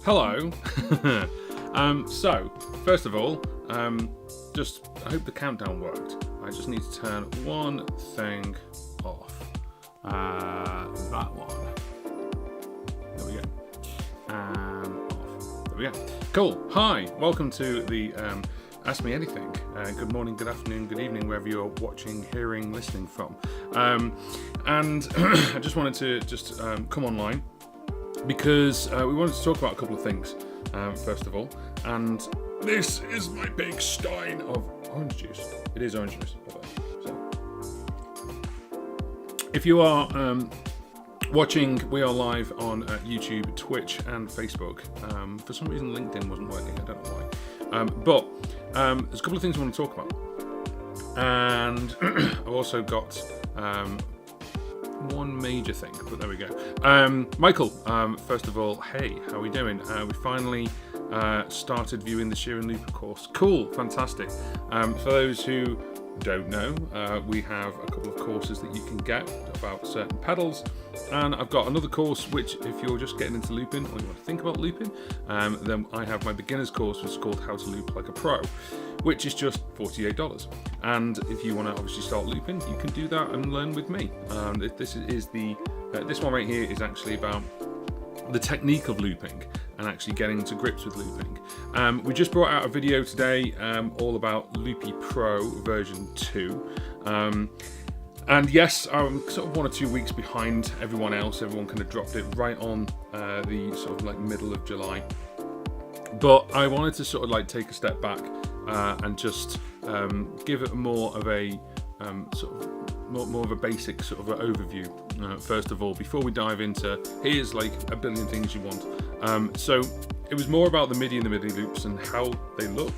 Hello. So, first of all, I hope the countdown worked. I just need to turn one thing off. That one. There we go. And off. There we go. Cool. Hi. Welcome to the Ask Me Anything. Good morning, good afternoon, good evening, wherever you're watching, hearing, listening from. And I just wanted to come online because we wanted to talk about a couple of things, first of all. And this is my big stein of orange juice. It is orange juice. So, if you are watching, we are live on YouTube, Twitch, and Facebook. For some reason, LinkedIn wasn't working. I don't know why. But there's a couple of things I want to talk about. And I've also got one major thing, but there we go. Michael, first of all, hey, how are we doing? We finally started viewing the Shear and Looper course. Cool, fantastic. For those who don't know, we have a couple of courses that you can get about certain pedals, and I've got another course which, if you're just getting into looping or you want to think about looping, then I have my beginner's course, which is called How to Loop Like a Pro, which is just $48. And if you want to obviously start looping, you can do that and learn with me. This one right here is actually about the technique of looping and actually getting to grips with looping. We just brought out a video today all about Loopy Pro version 2. And yes, I'm sort of 1 or 2 weeks behind everyone else. Everyone kind of dropped it right on the sort of like middle of July. But I wanted to sort of like take a step back and just give it more of a more of a basic sort of an overview. First of all, before we dive into here's like a billion things you want. So it was more about the MIDI and the MIDI loops and how they look.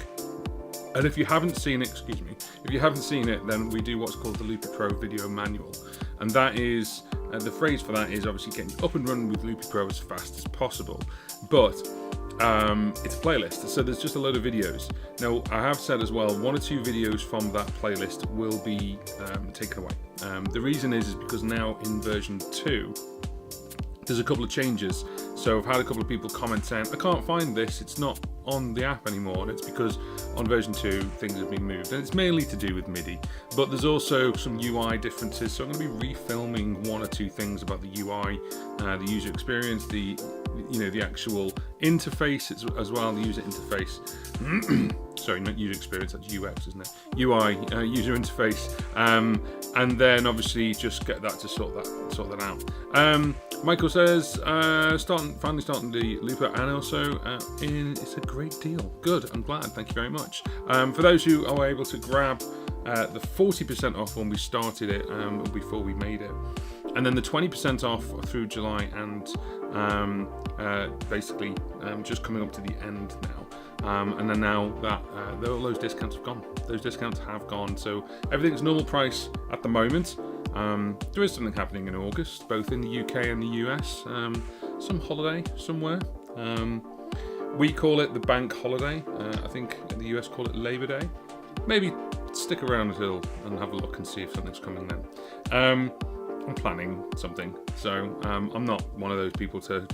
And if you haven't seen it, then we do what's called the Loopy Pro video manual. And that is, the phrase for that is obviously getting up and running with Loopy Pro as fast as possible. But it's a playlist, so there's just a load of videos. Now, I have said as well, 1 or 2 videos from that playlist will be taken away. The reason is because now in version 2, there's a couple of changes. So I've had a couple of people comment saying, I can't find this, it's not on the app anymore, and it's because on version 2 things have been moved, and it's mainly to do with MIDI, but there's also some UI differences, so I'm going to be refilming 1 or 2 things about the UI, the user experience, the actual interface as well, the user interface. Sorry, not user experience, that's UX, isn't it? UI, user interface, and then obviously just get that to sort that out. Michael says, finally starting the Looper, and also it's a great deal. Good, I'm glad, thank you very much. For those who are able to grab the 40% off when we started it, before we made it, and then the 20% off through July, and basically just coming up to the end now. And then now that all those discounts have gone. Those discounts have gone, so everything's normal price at the moment. There is something happening in August, both in the UK and the US. Some holiday somewhere. We call it the bank holiday. I think in the US call it Labor Day. Maybe stick around until and have a look and see if something's coming then. I'm planning something, so I'm not one of those people to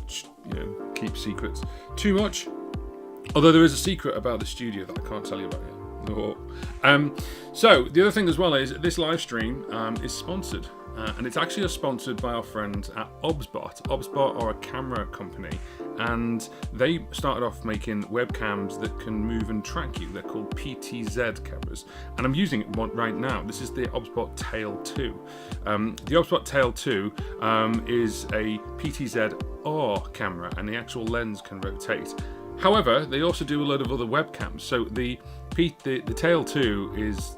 keep secrets too much. Although there is a secret about the studio that I can't tell you about yet. So the other thing as well is this live stream is sponsored, and it's actually sponsored by our friends at OBSBOT. OBSBOT are a camera company, and they started off making webcams that can move and track you. They're called PTZ cameras, and I'm using it right now. This is the OBSBOT Tail 2. The OBSBOT Tail 2 is a PTZ-R camera, and the actual lens can rotate. However, they also do a load of other webcams. So the Tail 2 is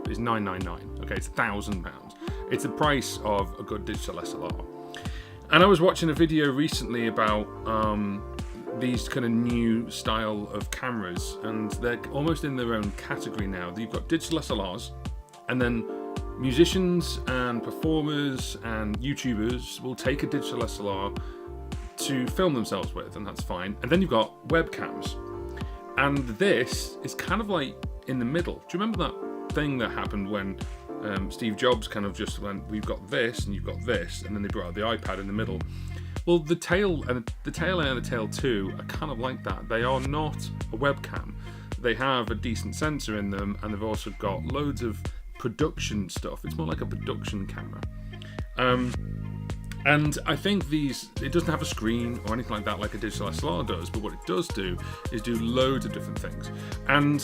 $999. Okay, it's £1,000. It's the price of a good digital SLR. And I was watching a video recently about these kind of new style of cameras, and they're almost in their own category now. You've got digital SLRs, and then musicians and performers and YouTubers will take a digital SLR to film themselves with, and that's fine. And then you've got webcams, and this is kind of like in the middle. Do you remember that thing that happened when Steve Jobs kind of just went, we've got this and you've got this, and then they brought out the iPad in the middle? Well, the tail and the tail 2 are kind of like that. They are not a webcam. They have a decent sensor in them, and they've also got loads of production stuff. It's more like a production camera. And I think it doesn't have a screen or anything like that like a digital SLR does, but what it does do is do loads of different things. And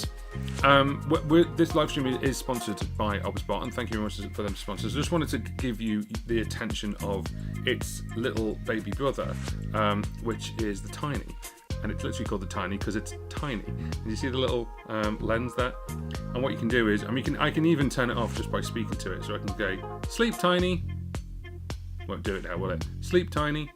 this live stream is sponsored by OBSBOT, and thank you very much for them sponsors. I just wanted to give you the attention of its little baby brother, which is the Tiny. And it's literally called the Tiny because it's tiny. And you see the little lens there? And what you can do is, I can even turn it off just by speaking to it. So I can go, sleep Tiny. Won't do it now, will it? Sleep Tiny.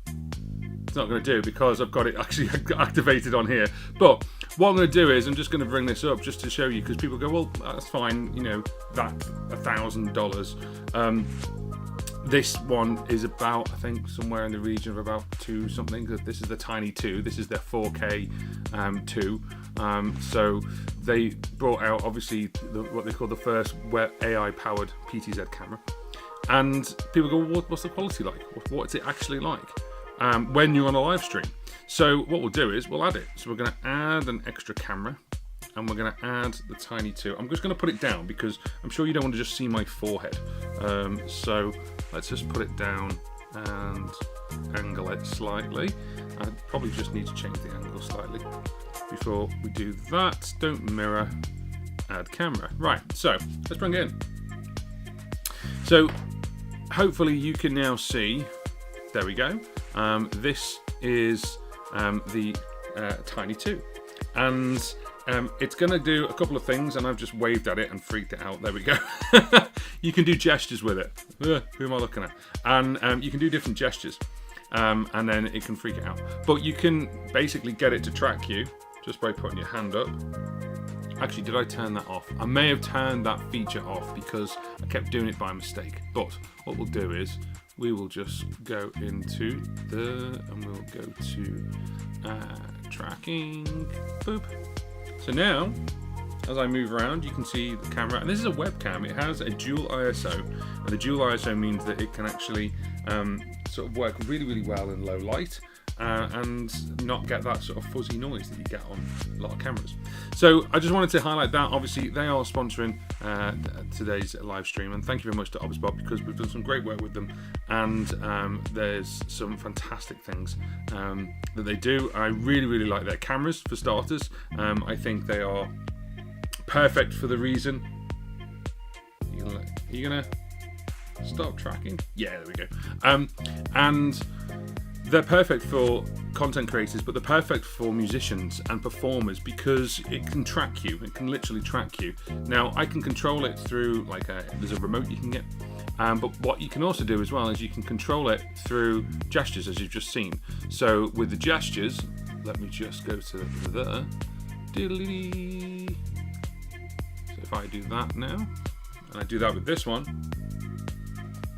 It's not going to do because I've got it actually activated on here. But what I'm going to do is I'm just going to bring this up just to show you, because people go, well, that's fine, you know, that's $1,000. This one is about, I think, somewhere in the region of about 2 something. This is the Tiny 2. This is their 4K 2. So they brought out, obviously, what they call the first AI-powered PTZ camera. And people go, well, what's the quality like? What's it actually like when you're on a live stream? So what we'll do is we'll add it. So we're going to add an extra camera, and we're going to add the Tiny 2. I'm just going to put it down because I'm sure you don't want to just see my forehead. So let's just put it down and angle it slightly. I probably just need to change the angle slightly before we do that. Don't mirror, add camera. Right, so let's bring it in. So hopefully you can now see, there we go. This is the Tiny 2. And it's going to do a couple of things, and I've just waved at it and freaked it out. There we go. You can do gestures with it. Who am I looking at? And you can do different gestures, and then it can freak it out. But you can basically get it to track you just by putting your hand up. Actually, did I turn that off? I may have turned that feature off because I kept doing it by mistake. But what we'll do is we will just go into and we'll go to tracking. Boop. So now, as I move around, you can see the camera. And this is a webcam. It has a dual ISO. And the dual ISO means that it can actually sort of work really, really well in low light. And not get that sort of fuzzy noise that you get on a lot of cameras. So I just wanted to highlight that. Obviously, they are sponsoring today's live stream, and thank you very much to OBSBOT because we've done some great work with them, and there's some fantastic things that they do. I really, really like their cameras for starters. I think they are perfect for the reason. Are you gonna stop tracking? Yeah, there we go. And they're perfect for content creators, but they're perfect for musicians and performers because it can track you. It can literally track you. Now, I can control it through there's a remote you can get. But what you can also do as well is you can control it through gestures, as you've just seen. So with the gestures, let me just go to there. Diddly. So if I do that now, and I do that with this one,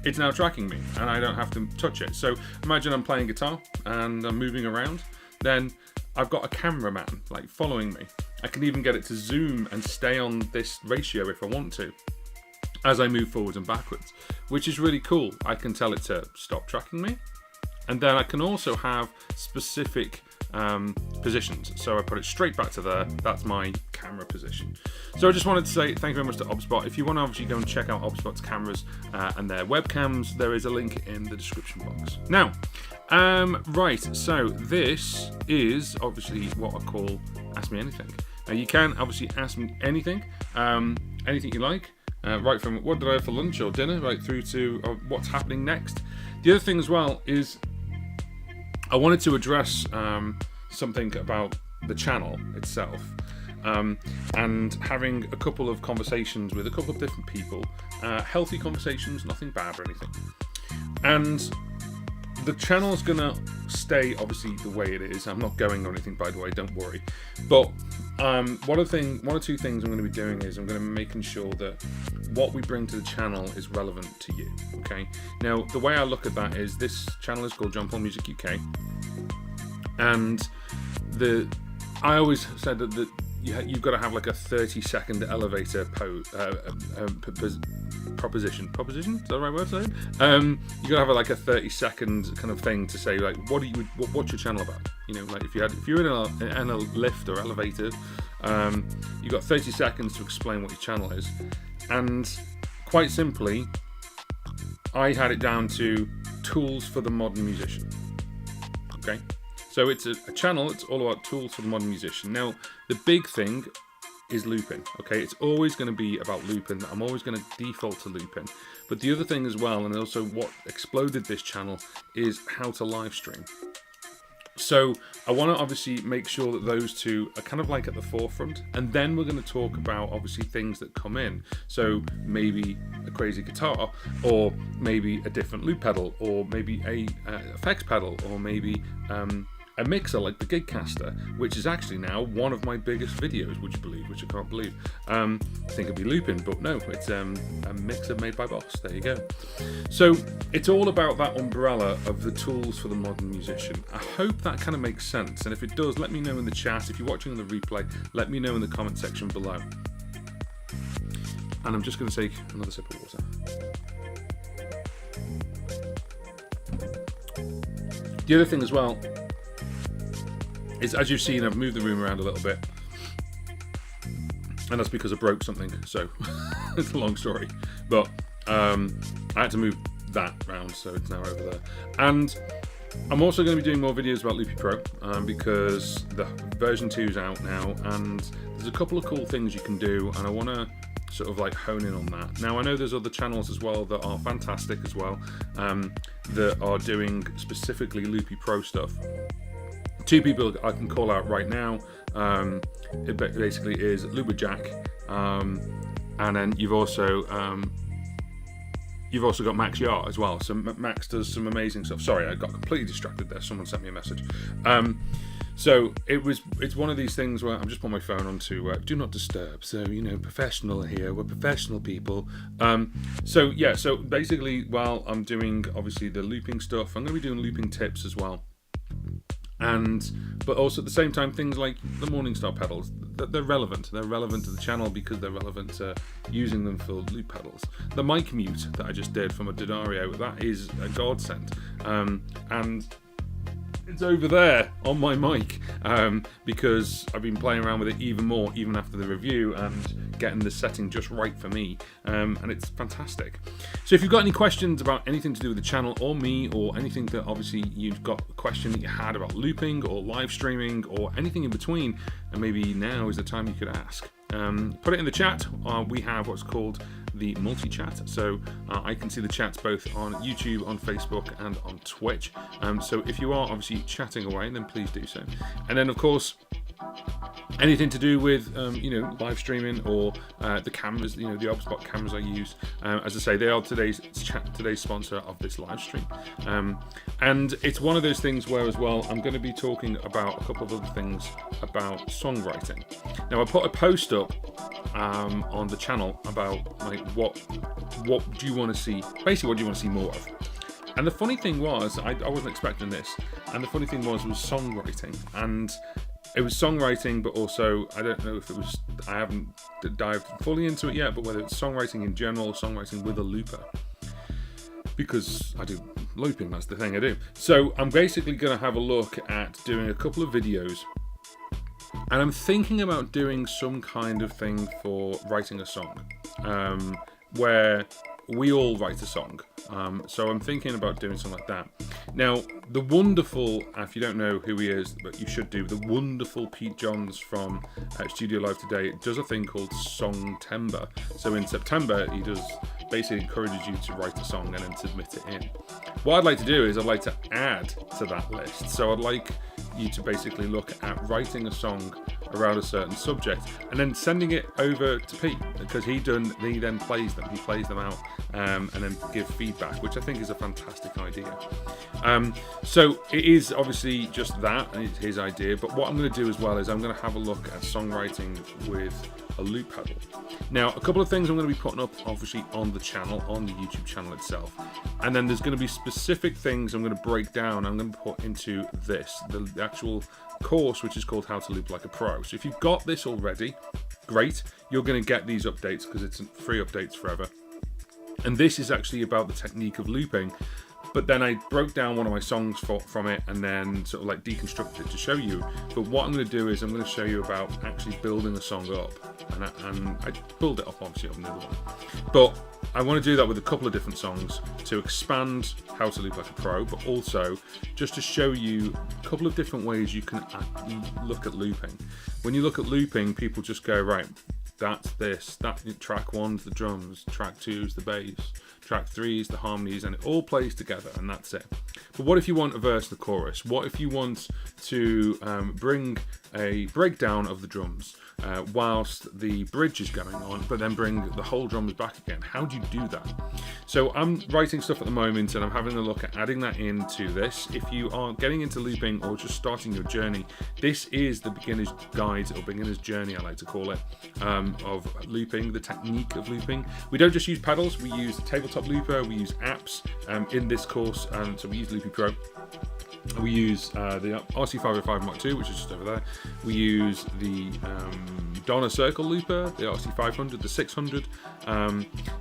it's now tracking me and I don't have to touch it. So imagine I'm playing guitar and I'm moving around, then I've got a cameraman following me. I can even get it to zoom and stay on this ratio if I want to as I move forwards and backwards, which is really cool. I can tell it to stop tracking me, and then I can also have specific positions. So I put it straight back to there. That's my camera position. So I just wanted to say thank you very much to OBSBOT. If you want to obviously go and check out OBSBOT's cameras and their webcams, there is a link in the description box. Now, right, so this is obviously what I call Ask Me Anything. Now you can obviously ask me anything, anything you like, right from what did I have for lunch or dinner, right through to what's happening next. The other thing as well is I wanted to address something about the channel itself, and having a couple of conversations with a couple of different people, healthy conversations, nothing bad or anything. And the channel is gonna stay obviously the way it is. I'm not going or anything, by the way, don't worry. But one or two things I'm going to be doing is I'm going to be making sure that what we bring to the channel is relevant to you. Okay. Now the way I look at that is this channel is called John Paul Music UK, and I always said that you've got to have like a 30-second elevator proposition, is that the right word to say? You gotta have like a 30-second kind of thing to say, like, what's your channel about? You know, like if you're in a lift or elevator, you've got 30 seconds to explain what your channel is. And quite simply, I had it down to tools for the modern musician. Okay, so it's a channel. It's all about tools for the modern musician. Now, the big thing is looping. Okay, it's always going to be about looping. I'm always going to default to looping. But the other thing as well, and also what exploded this channel, is how to live stream. So I want to obviously make sure that those two are kind of like at the forefront, and then we're going to talk about obviously things that come in. So maybe a crazy guitar, or maybe a different loop pedal, or maybe a effects pedal, or maybe a mixer like the Gigcaster, which is actually now one of my biggest videos, would you believe, which I can't believe. I think it'd be looping, but no, it's a mixer made by Boss. There you go. So it's all about that umbrella of the tools for the modern musician. I hope that kind of makes sense, and if it does, let me know in the chat. If you're watching on the replay, let me know in the comment section below. And I'm just going to take another sip of water. The other thing as well is, as you've seen, I've moved the room around a little bit, and that's because I broke something, so it's a long story, but I had to move that round, so it's now over there. And I'm also going to be doing more videos about Loopy Pro, because the version 2 is out now, and there's a couple of cool things you can do, and I want to sort of like hone in on that. Now, I know there's other channels as well that are fantastic as well, that are doing specifically Loopy Pro stuff. Two people I can call out right now. It basically is Lumberjack, and then you've also got Max Yar as well. So Max does some amazing stuff. Sorry, I got completely distracted there. Someone sent me a message. So it's one of these things where I'm just putting my phone onto do not disturb. So, you know, professional here. We're professional people. So yeah. So basically, while I'm doing obviously the looping stuff, I'm going to be doing looping tips as well. But also at the same time, things like the Morningstar pedals, they're relevant. They're relevant to the channel because they're relevant to using them for loop pedals. The mic mute that I just did from a D'Addario, that is a godsend. And it's over there on my mic, because I've been playing around with it even more, even after the review, and getting the setting just right for me, and it's fantastic. So if you've got any questions about anything to do with the channel or me, or anything that obviously you've got a question that you had about looping or live streaming or anything in between, and maybe now is the time you could ask, put it in the chat. We have what's called the multi-chat, so I can see the chats both on YouTube, on Facebook, and on Twitch. So if you are obviously chatting away, then please do so. And then of course, anything to do with you know, live streaming or the cameras, you know, the OBSBOT cameras I use, as I say, they are today's sponsor of this live stream, and it's one of those things where as well I'm going to be talking about a couple of other things about songwriting. Now, I put a post up on the channel about like what do you want to see, basically what do you want to see more of. And the funny thing was, I wasn't expecting this, and the funny thing was songwriting, and it was songwriting, but also I don't know if it was, I haven't dived fully into it yet, but whether it's songwriting in general or songwriting with a looper, because I do looping, that's the thing I do. So I'm basically going to have a look at doing a couple of videos, and I'm thinking about doing some kind of thing for writing a song, where we all write a song. So I'm thinking about doing something like that. Now, the wonderful, if you don't know who he is, but you should do, the wonderful Pete Johns from Studio Live Today does a thing called Songtember. So in September, he does basically encourages you to write a song and then submit it in. What I'd like to do is I'd like to add to that list. So I'd like you to basically look at writing a song around a certain subject and then sending it over to Pete, because he then plays them out, and then give feedback, which I think is a fantastic idea. So it is obviously just that, and it's his idea, but what I'm going to do as well is I'm going to have a look at songwriting with a loop pedal. Now, a couple of things I'm going to be putting up obviously on the channel, on the YouTube channel itself, and then there's going to be specific things I'm going to break down, I'm going to put into this, the actual course, which is called How to Loop Like a Pro. So if you've got this already, great, you're going to get these updates because it's free updates forever. And this is actually about the technique of looping. But then I broke down one of my songs from it and then sort of like deconstructed it to show you. But what I'm going to do is I'm going to show you about actually building a song up. And I build it up obviously on the other one. But I want to do that with a couple of different songs to expand how to loop like a pro, but also just to show you a couple of different ways you can look at looping. When you look at looping, people just go, right, that's this, track 1's the drums, track 2's the bass, track 3's the harmonies, and it all plays together, and that's it. But what if you want a verse and a chorus? What if you want to bring a breakdown of the drums whilst the bridge is going on, but then bring the whole drums back again? How do you do that? So I'm writing stuff at the moment, and I'm having a look at adding that into this. If you are getting into looping or just starting your journey, this is the beginner's guide, or beginner's journey, I like to call it, of looping, the technique of looping. We don't just use pedals, we use the tabletop looper, we use apps in this course, so we use Loopy Pro. We use the RC505 Mark II, which is just over there. We use the Donna Circle looper, the RC500, the 600.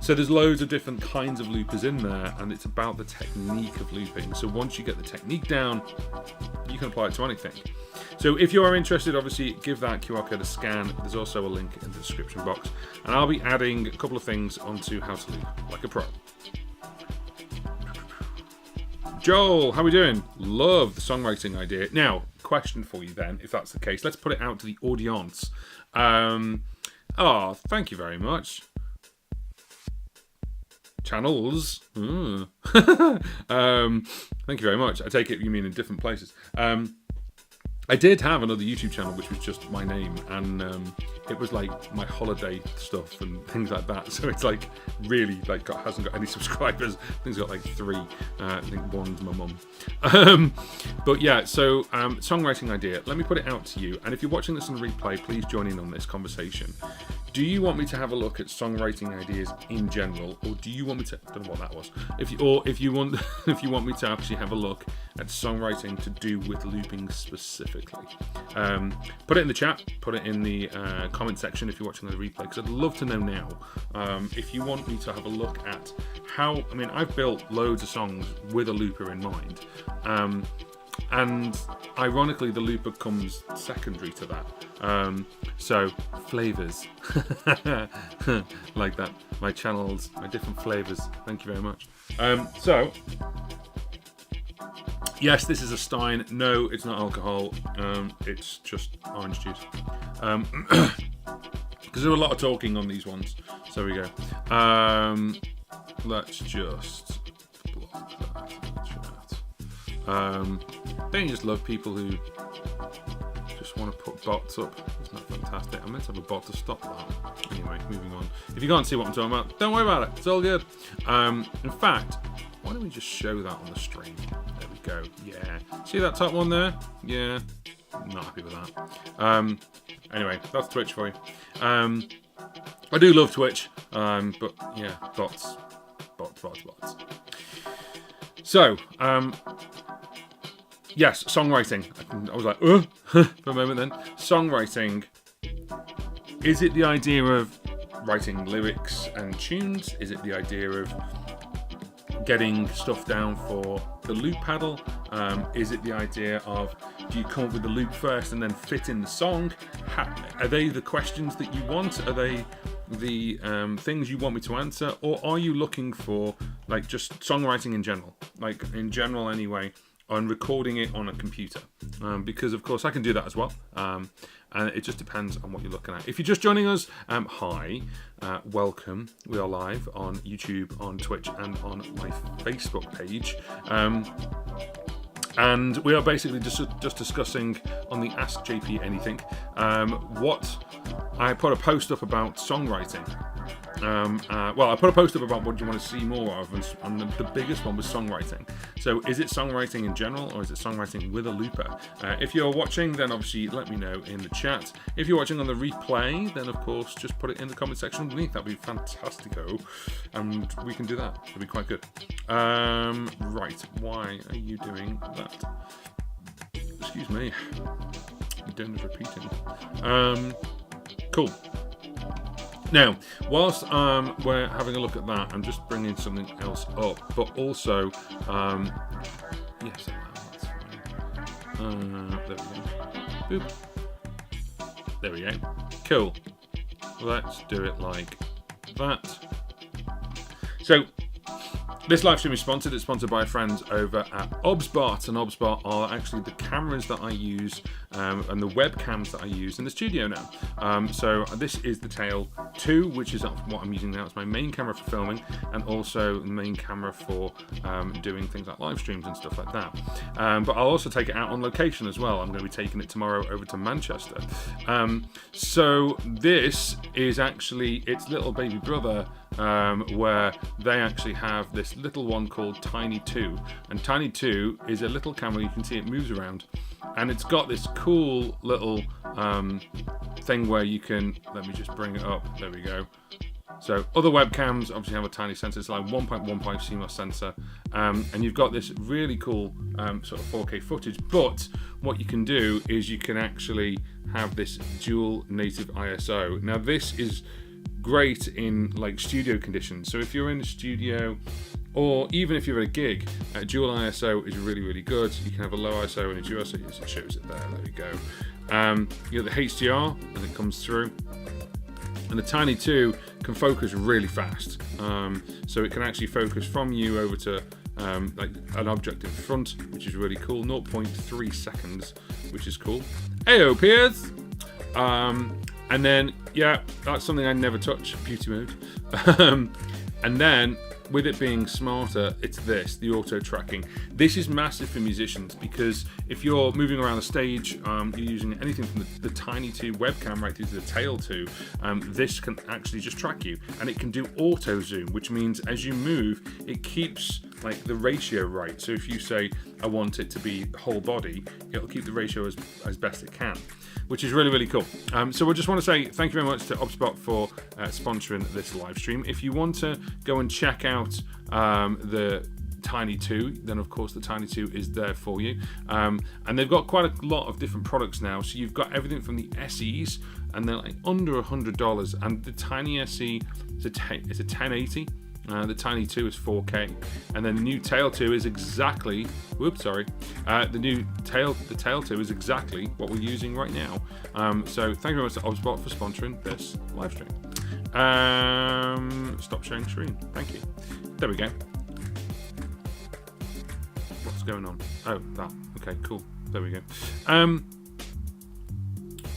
So there's loads of different kinds of loopers in there, and it's about the technique of looping. So once you get the technique down, you can apply it to anything. So if you are interested, obviously give that QR code a scan. There's also a link in the description box. And I'll be adding a couple of things onto how to loop like a pro. Joel, how are we doing? Love the songwriting idea. Now, question for you then, if that's the case. Let's put it out to the audience. Oh, thank you very much. Channels. Thank you very much. I take it you mean in different places. I did have another YouTube channel which was just my name, and it was like my holiday stuff and things like that. So it's like really like hasn't got any subscribers. I think it's got like 3. I think one's my mum. But yeah, so songwriting idea. Let me put it out to you. And if you're watching this on replay, please join in on this conversation. Do you want me to have a look at songwriting ideas in general, or do you want me to? I don't know what that was. If you want me to actually have a look at songwriting to do with looping specifically, put it in the chat. Put it in the comment section if you're watching the replay, because I'd love to know now if you want me to have a look at how. I mean, I've built loads of songs with a looper in mind. And ironically, the looper comes secondary to that. So flavors, like that. My channels, my different flavors. Thank you very much. So yes, this is a Stein. No, it's not alcohol. It's just orange juice. Because there are a lot of talking on these ones. So there we go. Let's just block that in the chat. Don't you just love people who just want to put bots up? Isn't that fantastic? I meant to have a bot to stop that. Anyway, moving on. If you can't see what I'm talking about, don't worry about it. It's all good. In fact, why don't we just show that on the stream? There we go. Yeah. See that top one there? Yeah. I'm not happy with that. Anyway, that's Twitch for you. I do love Twitch, but yeah, bots. So, yes, songwriting. I was like, for a moment then. Songwriting. Is it the idea of writing lyrics and tunes? Is it the idea of getting stuff down for the loop pedal? Is it the idea of, do you come up with the loop first and then fit in the song? Are they the questions that you want? Are they the things you want me to answer? Or are you looking for like just songwriting in general? Like in general anyway, on recording it on a computer? Because of course I can do that as well. And it just depends on what you're looking at. If you're just joining us, hi, welcome. We are live on YouTube, on Twitch, and on my Facebook page. And we are basically just discussing on the Ask JP Anything. What I put a post up about songwriting. Well, I put a post up about what you want to see more of, and the biggest one was songwriting. So is it songwriting in general, or is it songwriting with a looper? If you're watching, then obviously let me know in the chat. If you're watching on the replay, then of course just put it in the comment section underneath. That'd be fantastico, and we can do that. It'd be quite good. Right, why are you doing that? Excuse me. Dinner's repeating. Cool. Now, whilst we're having a look at that, I'm just bringing something else up, but also, yes, that's fine. There we go. Boop. There we go. Cool. Let's do it like that. So, this live stream is sponsored. It's sponsored by friends over at OBSBOT, and OBSBOT are actually the cameras that I use and the webcams that I use in the studio now. So this is the Tail 2, which is what I'm using now. It's my main camera for filming, and also the main camera for doing things like live streams and stuff like that. But I'll also take it out on location as well. I'm going to be taking it tomorrow over to Manchester. So this is actually its little baby brother, where they actually have this little one called Tiny 2, and Tiny 2 is a little camera. You can see it moves around, and it's got this cool little thing where you can, let me just bring it up, there we go. So other webcams obviously have a tiny sensor. It's like 1.15 CMOS sensor, and you've got this really cool sort of 4K footage. But what you can do is you can actually have this dual native ISO. Now this is great in like studio conditions. So if you're in the studio, or even if you're at a gig, dual ISO is really, really good. You can have a low ISO and a dual ISO. It shows it there. There we go. You got the HDR, and it comes through. And the Tiny 2 can focus really fast. So it can actually focus from you over to like an object in front, which is really cool. 0.3 seconds, which is cool. Heyo, peers! And then, yeah, that's something I never touch, beauty mode. And then, with it being smarter, it's this, the auto tracking. This is massive for musicians, because if you're moving around the stage, you're using anything from the Tiny 2 webcam right through to the Tail 2, this can actually just track you. And it can do auto zoom, which means as you move, it keeps like the ratio right. So if you say, I want it to be the whole body, it'll keep the ratio as best it can, which is really, really cool. So we just want to say thank you very much to OBSBOT for sponsoring this live stream. If you want to go and check out the Tiny 2, then of course the Tiny 2 is there for you. And they've got quite a lot of different products now. So you've got everything from the SEs, and they're like under $100. And the Tiny SE is a 1080. The Tiny 2 is 4K, and then the new Tail 2 is exactly, the Tail 2 is exactly what we're using right now. So thank you very much to OBSBOT for sponsoring this live stream. Stop sharing screen. Thank you. There we go. What's going on? Oh, that. Okay, cool. There we go.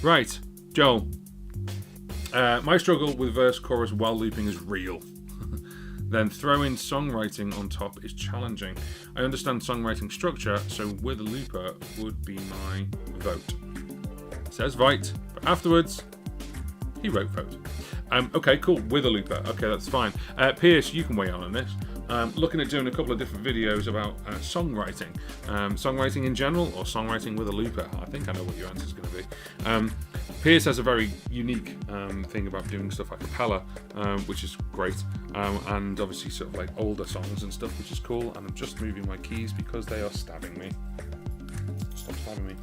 Right, Joel. My struggle with verse chorus while looping is real. Then throwing songwriting on top is challenging. I understand songwriting structure, so with a looper would be my vote. Says Vite, but afterwards, he wrote vote. Okay, cool, with a looper. Okay, that's fine. Pierce, you can weigh in on this. Looking at doing a couple of different videos about songwriting. Songwriting in general, or songwriting with a looper. I think I know what your answer is going to be. Pierce has a very unique thing about doing stuff like a cappella, which is great, and obviously sort of like older songs and stuff, which is cool. And I'm just moving my keys because they are stabbing me. Stop stabbing me.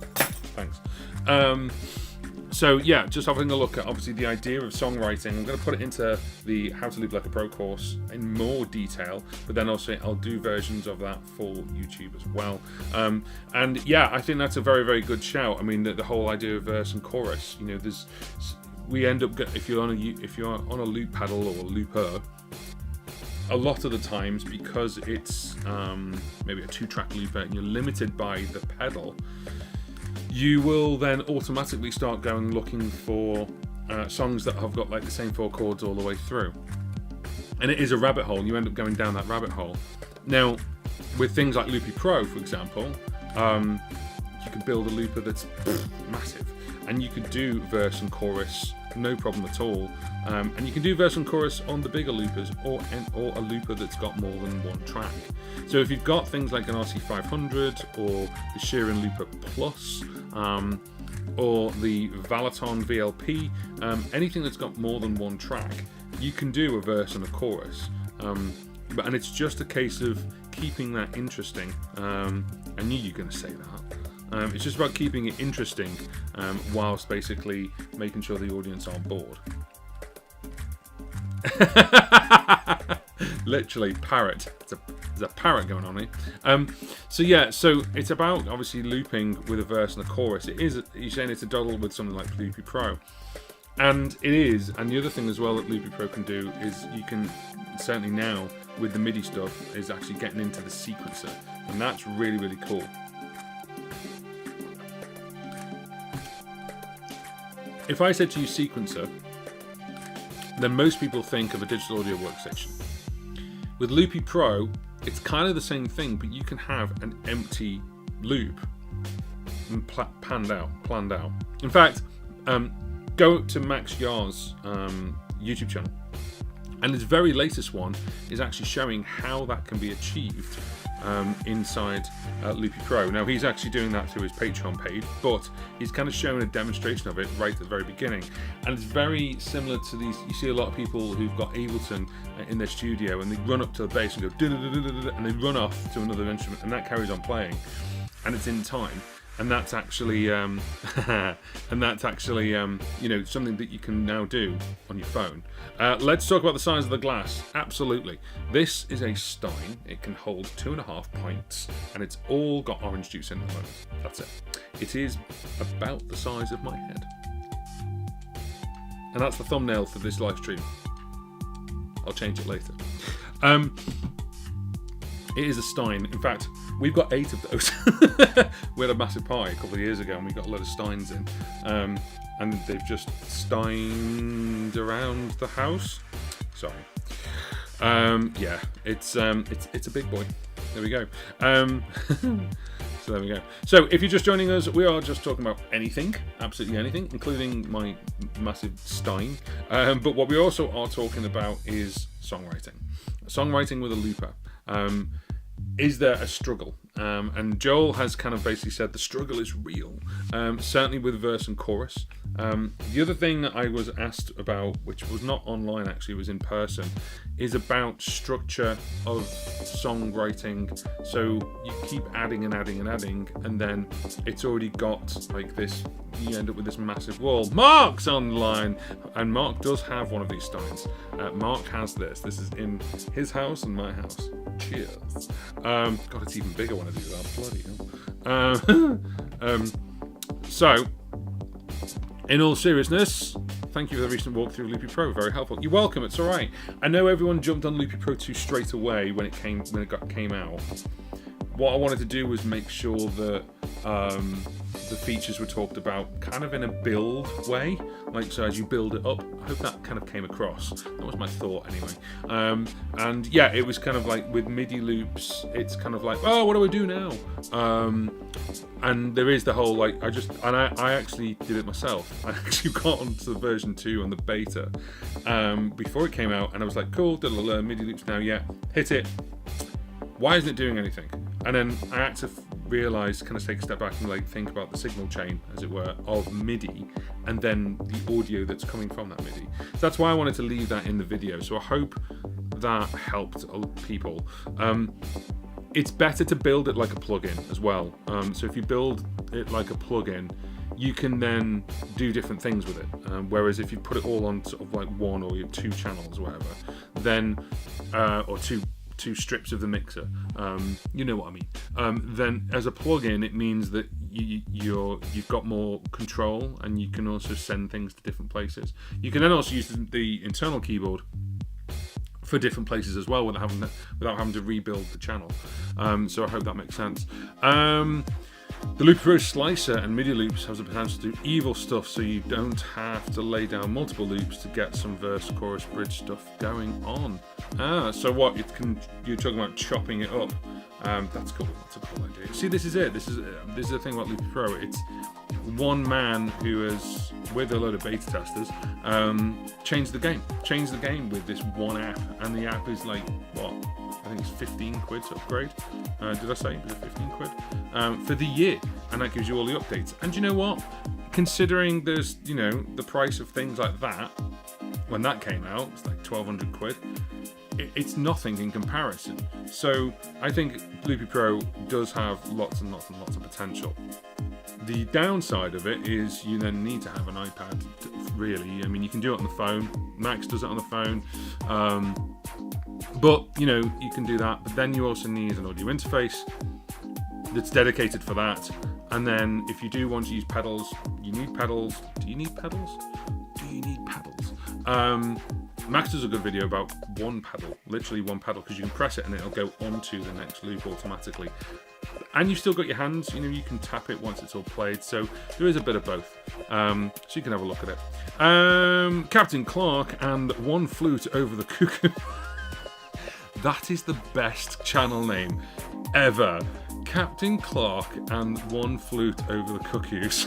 Thanks. So yeah, just having a look at obviously the idea of songwriting. I'm going to put it into the How to Loop Like a Pro course in more detail, but then also I'll do versions of that for YouTube as well. And yeah, I think that's a very, very good shout. I mean, the whole idea of verse and chorus. You know, we end up if you're on a loop pedal or a looper, a lot of the times, because it's maybe a 2-track looper and you're limited by the pedal, you will then automatically start going looking for songs that have got like the same 4 chords all the way through. And it is a rabbit hole. You end up going down that rabbit hole. Now, with things like Loopy Pro, for example, you can build a looper that's massive. And you could do verse and chorus, no problem at all. And you can do verse and chorus on the bigger loopers, or a looper that's got more than one track. So if you've got things like an RC500 or the Sheeran Looper Plus, or the Valaton VLP, anything that's got more than one track, you can do a verse and a chorus. And it's just a case of keeping that interesting. I knew you were going to say that. It's just about keeping it interesting whilst basically making sure the audience are on board. Literally parrot. There's a parrot going on here. So yeah, so it's about obviously looping with a verse and a chorus. It is. You're saying it's a doddle with something like Loopy Pro, and it is. And the other thing as well that Loopy Pro can do is you can certainly now with the MIDI stuff is actually getting into the sequencer, and that's really, really cool. If I said to you sequencer, then most people think of a digital audio workstation. With Loopy Pro, it's kind of the same thing, but you can have an empty loop and planned out. In fact, go to Max Yar's YouTube channel, and his very latest one is actually showing how that can be achieved inside Loopy Pro. Now he's actually doing that through his Patreon page, but he's kind of showing a demonstration of it right at the very beginning, and it's very similar to these. You see a lot of people who've got Ableton in their studio, and they run up to the bass and go and they run off to another instrument, and that carries on playing, and it's in time. And that's actually, you know, something that you can now do on your phone. Let's talk about the size of the glass. Absolutely. This is a Stein. It can hold 2.5 pints, and it's all got orange juice in the moment. That's it. It is about the size of my head. And that's the thumbnail for this live stream. I'll change it later. It is a Stein. In fact, we've got 8 of those. We had a massive party a couple of years ago, and we got a load of Steins in, and they've just Steined around the house. Sorry. Yeah, it's a big boy. There we go. So there we go. So if you're just joining us, we are just talking about anything, absolutely anything, including my massive Stein. But what we also are talking about is songwriting. Songwriting with a looper. Is there a struggle? And Joel has kind of basically said the struggle is real, certainly with verse and chorus. The other thing that I was asked about, which was not online actually, was in person, is about structure of songwriting. So you keep adding and adding and adding, and then it's already got like this, you end up with this massive wall. Mark's online, and Mark does have one of these Steins. Mark has this. This is in his house and my house. Cheers. God, it's even bigger when I do that. Bloody hell. So, in all seriousness, thank you for the recent walkthrough of Loopy Pro. Very helpful. You're welcome. It's all right. I know everyone jumped on Loopy Pro 2 straight away when it came out. What I wanted to do was make sure that the features were talked about kind of in a build way, like so as you build it up. I hope that kind of came across. That was my thought anyway. And yeah, it was kind of like with MIDI loops, it's kind of like, oh, what do I do now? And there is the whole like, I actually did it myself. I actually got onto the version 2 on the beta before it came out, and I was like, cool, MIDI loops now, yeah, hit it. Why isn't it doing anything? And then I had to realize, kind of take a step back and like think about the signal chain, as it were, of MIDI, and then the audio that's coming from that MIDI. So that's why I wanted to leave that in the video. So I hope that helped people. It's better to build it like a plugin as well. So if you build it like a plugin, you can then do different things with it. Whereas if you put it all on sort of like one or 2 channels or whatever, then or two strips of the mixer, you know what I mean. Then as a plugin, it means that you've got more control, and you can also send things to different places. You can then also use the internal keyboard for different places as well without having to rebuild the channel. So I hope that makes sense. The Loopy Pro Slicer and MIDI loops has the potential to do evil stuff, so you don't have to lay down multiple loops to get some verse, chorus, bridge stuff going on. So what? You're talking about chopping it up. That's cool. That's a cool idea. See, this is it. This is the thing about Loopy Pro. It's one man who has, with a load of beta testers, changed the game. Changed the game with this one app, and the app is like what? I think it's 15 quid to upgrade. Did I say it was 15 quid? For the year, and that gives you all the updates. And you know what? Considering there's, you know, the price of things like that, when that came out, it's like 1,200 quid. It's nothing in comparison. So I think Loopy Pro does have lots and lots and lots of potential. The downside of it is you then need to have an iPad really. I mean, you can do it on the phone. Max does it on the phone. But, you know, you can do that. But then you also need an audio interface that's dedicated for that. And then if you do want to use pedals, you need pedals. Do you need pedals? Do you need pedals? Max does a good video about one pedal, literally one pedal, because you can press it and it'll go onto the next loop automatically. And you've still got your hands, you know, you can tap it once it's all played. So there is a bit of both. So you can have a look at it. Captain Clark and One Flute Over the Cuckoo. That is the best channel name ever. Captain Clark and One Flute Over the Cuckoos.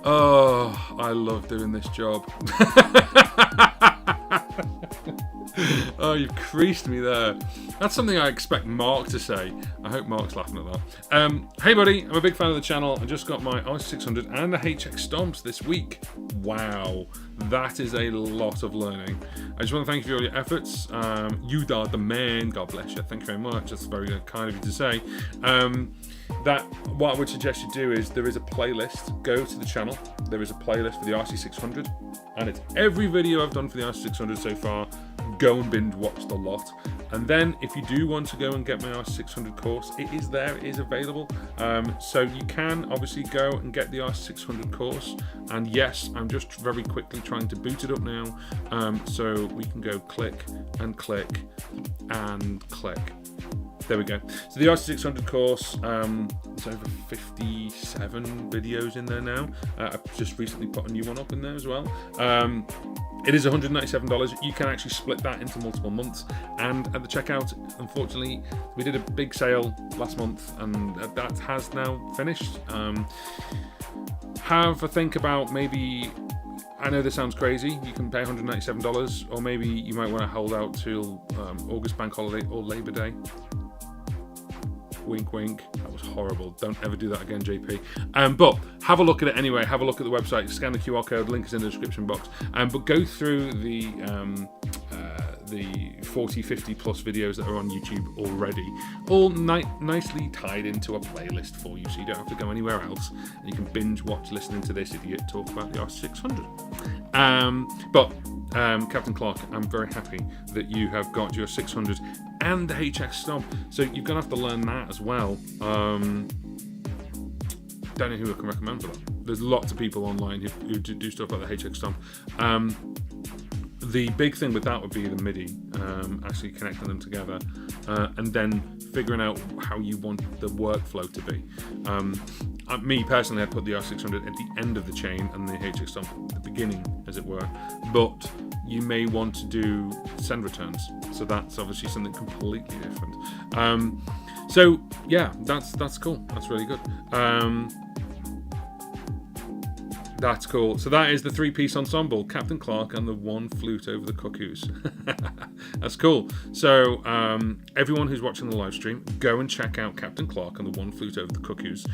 Oh, I love doing this job. Oh, you've creased me there. That's something I expect Mark to say. I hope Mark's laughing at that. Hey buddy, I'm a big fan of the channel. I just got my RC600 and the HX Stomps this week. Wow, that is a lot of learning. I just want to thank you for all your efforts. You are the man. God bless you. Thank you very much. That's very kind of you to say. What I would suggest you do is there is a playlist. Go to the channel. There is a playlist for the RC600, and it's every video I've done for the RC600 so far. Go and binge watch the lot. And then if you do want to go and get my RC600 course, it is there, it is available. So you can obviously go and get the RC600 course. And yes, I'm just very quickly trying to boot it up now. So we can go click and click and click. There we go. So the RC600 course, it's over 57 videos in there now. I've just recently put a new one up in there as well. It is $197. You can actually split that into multiple months. And at the checkout, unfortunately, we did a big sale last month, and that has now finished. Have a think about maybe, I know this sounds crazy, you can pay $197, or maybe you might want to hold out till August Bank Holiday or Labor Day. Wink, wink. That was horrible. Don't ever do that again, JP. But have a look at it anyway. Have a look at the website. Scan the QR code. Link is in the description box. But go through the 40, 50 plus videos that are on YouTube already. All nicely tied into a playlist for you, so you don't have to go anywhere else. And you can binge watch listening to this idiot talk about the R600. Captain Clark, I'm very happy that you have got your 600 and the HX Stomp. So you're going to have to learn that as well. Don't know who I can recommend for that. There's lots of people online who do stuff like the HX Stomp. The big thing with that would be the MIDI, actually connecting them together, and then figuring out how you want the workflow to be. Me personally, I'd put the R600 at the end of the chain and the HX Stomp at the beginning, as it were. But you may want to do send returns, so that's obviously something completely different. So yeah, that's cool. That's really good. That's cool. So that is the three-piece ensemble, Captain Clark and the One Flute Over the Cuckoos. That's cool. So everyone who's watching the live stream, go and check out Captain Clark and the One Flute Over the Cuckoos,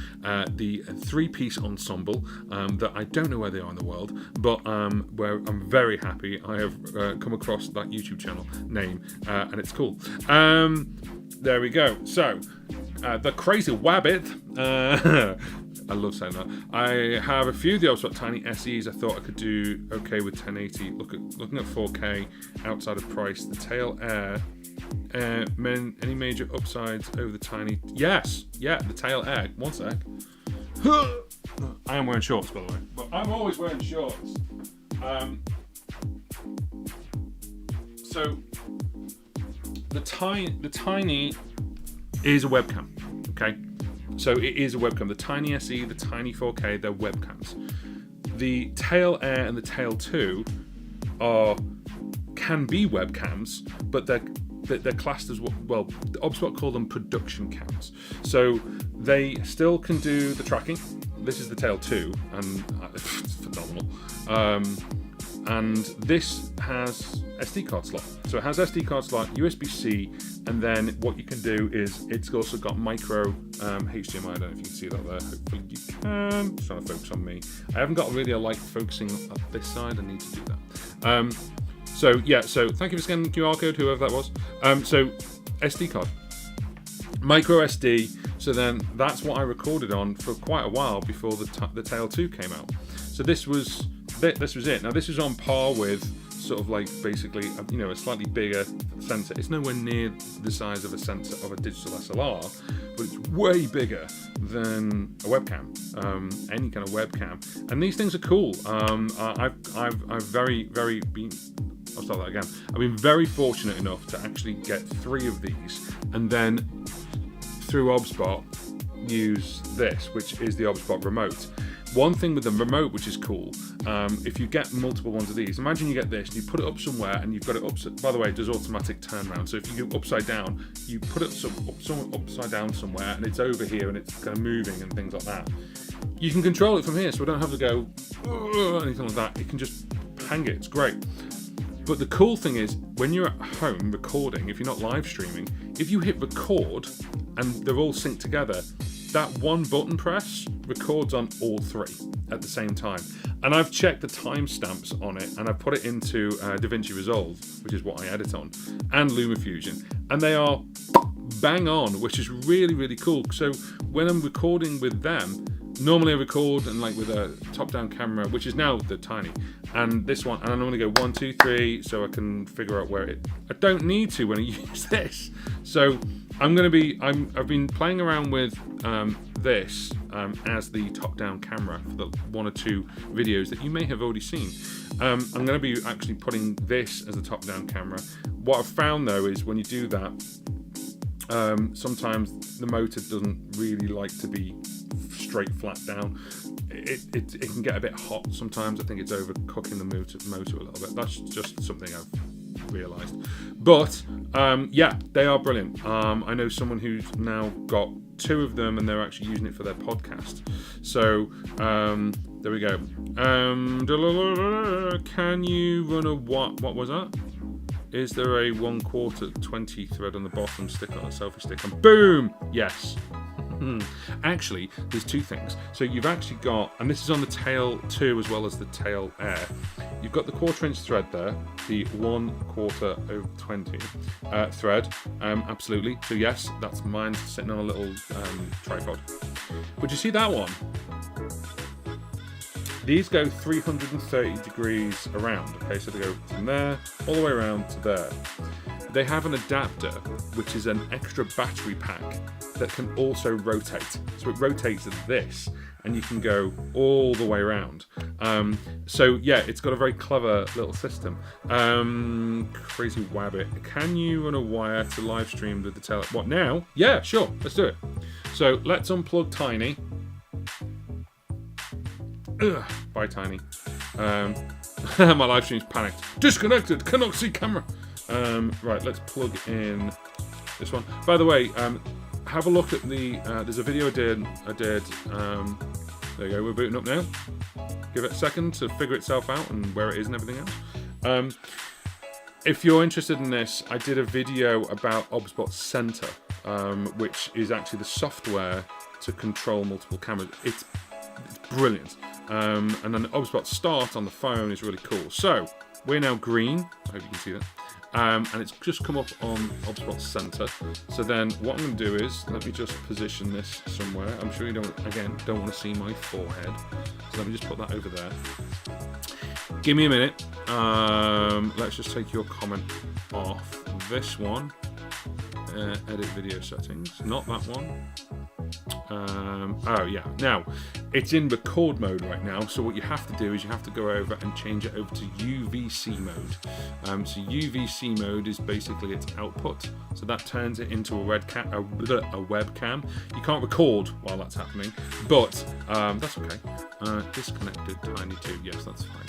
the three-piece ensemble that I don't know where they are in the world, but where I'm very happy I have come across that YouTube channel name, and it's cool. There we go. So the Crazy Wabbit. I love saying that. I have a few of the OBSBOT Tiny SEs. I thought I could do okay with 1080. Looking at 4K outside of price. The Tail Air. Any major upsides over the Tiny? Yes. Yeah, the Tail Air. One sec. I am wearing shorts, by the way. But I'm always wearing shorts. So the Tiny is a webcam. Okay. So it is a webcam. The Tiny SE, the Tiny 4K, they're webcams. The Tail Air and the Tail 2 can be webcams, but they're classed as well. The OBSBOT call them production cams. So they still can do the tracking. This is the Tail 2, and it's phenomenal. And this has SD card slot. So it has SD card slot, USB-C, and then what you can do is it's also got micro HDMI. I don't know if you can see that there. Hopefully you can. I'm trying to focus on me. I haven't got really a light focusing up this side. I need to do that. So yeah, so thank you for scanning the QR code, whoever that was. So SD card. Micro SD, So then that's what I recorded on for quite a while before the Tail 2 came out. So this was it. Now this is on par with sort of like basically a slightly bigger sensor. It's nowhere near the size of a sensor of a digital SLR, but it's way bigger than a webcam, any kind of webcam. And these things are cool. I've very been. I'll start that again. I've been very fortunate enough to actually get 3 of these, and then through OBSBOT use this, which is the OBSBOT remote. One thing with the remote which is cool, if you get multiple ones of these, imagine you get this and you put it up somewhere and you've got it upside, by the way, it does automatic turnaround, so if you go upside down, you put it upside down somewhere and it's over here and it's kind of moving and things like that. You can control it from here, so we don't have to go anything like that. You can just hang it, it's great. But the cool thing is, when you're at home recording, if you're not live streaming, if you hit record and they're all synced together, that one button press records on all 3 at the same time. And I've checked the timestamps on it, and I've put it into DaVinci Resolve, which is what I edit on, and LumaFusion, and they are bang on, which is really cool. So when I'm recording with them, normally I record and like with a top-down camera, which is now the tiny, and this one, and I normally go 1, 2, 3, so I can figure out where I don't need to when I use this. So I've been playing around with this as the top-down camera for the 1 or 2 videos that you may have already seen. I'm going to be actually putting this as the top-down camera. What I've found though is when you do that, sometimes the motor doesn't really like to be straight flat down. It can get a bit hot sometimes. I think it's overcooking the motor a little bit. That's just something I've realised. But yeah, they are brilliant. I know someone who's now got 2 of them and they're actually using it for their podcast. So there we go. Can you run a what was that? Is there a 1/4 20 thread on the bottom? Stick on a selfie stick and boom! Yes. Actually, there's 2 things. So you've actually got, and this is on the Tail 2 as well as the Tail Air. You've got the 1/4 inch thread there, the 1/4 over 20 thread. Absolutely. So yes, that's mine sitting on a little tripod. But you see that one? These go 330 degrees around, okay, so they go from there all the way around to there. They have an adapter, which is an extra battery pack that can also rotate. So it rotates this, and you can go all the way around. So yeah, it's got a very clever little system. Crazy Wabbit. Can you run a wire to live stream with the tail? What now? Yeah, sure, let's do it. So let's unplug Tiny. Bye, Tiny. My live stream's panicked. Disconnected. Cannot see camera. Right, let's plug in this one. By the way, have a look at the. There's a video I did. There you go. We're booting up now. Give it a second to figure itself out and where it is and everything else. If you're interested in this, I did a video about OBSBOT Center, which is actually the software to control multiple cameras. It's brilliant. And then the OBSBOT Start on the phone is really cool. So we're now green. I hope you can see that. And it's just come up on OBSBOT Center. So then what I'm going to do is, let me just position this somewhere. I'm sure you don't want to see my forehead. So let me just put that over there. Give me a minute. Let's just take your comment off. This one. Edit video settings. Not that one. Oh yeah, now it's in record mode right now, so what you have to do is you have to go over and change it over to UVC mode. So UVC mode is basically its output, so that turns it into a webcam. You can't record while that's happening, but that's okay. Disconnected Tiny 2, yes, that's fine.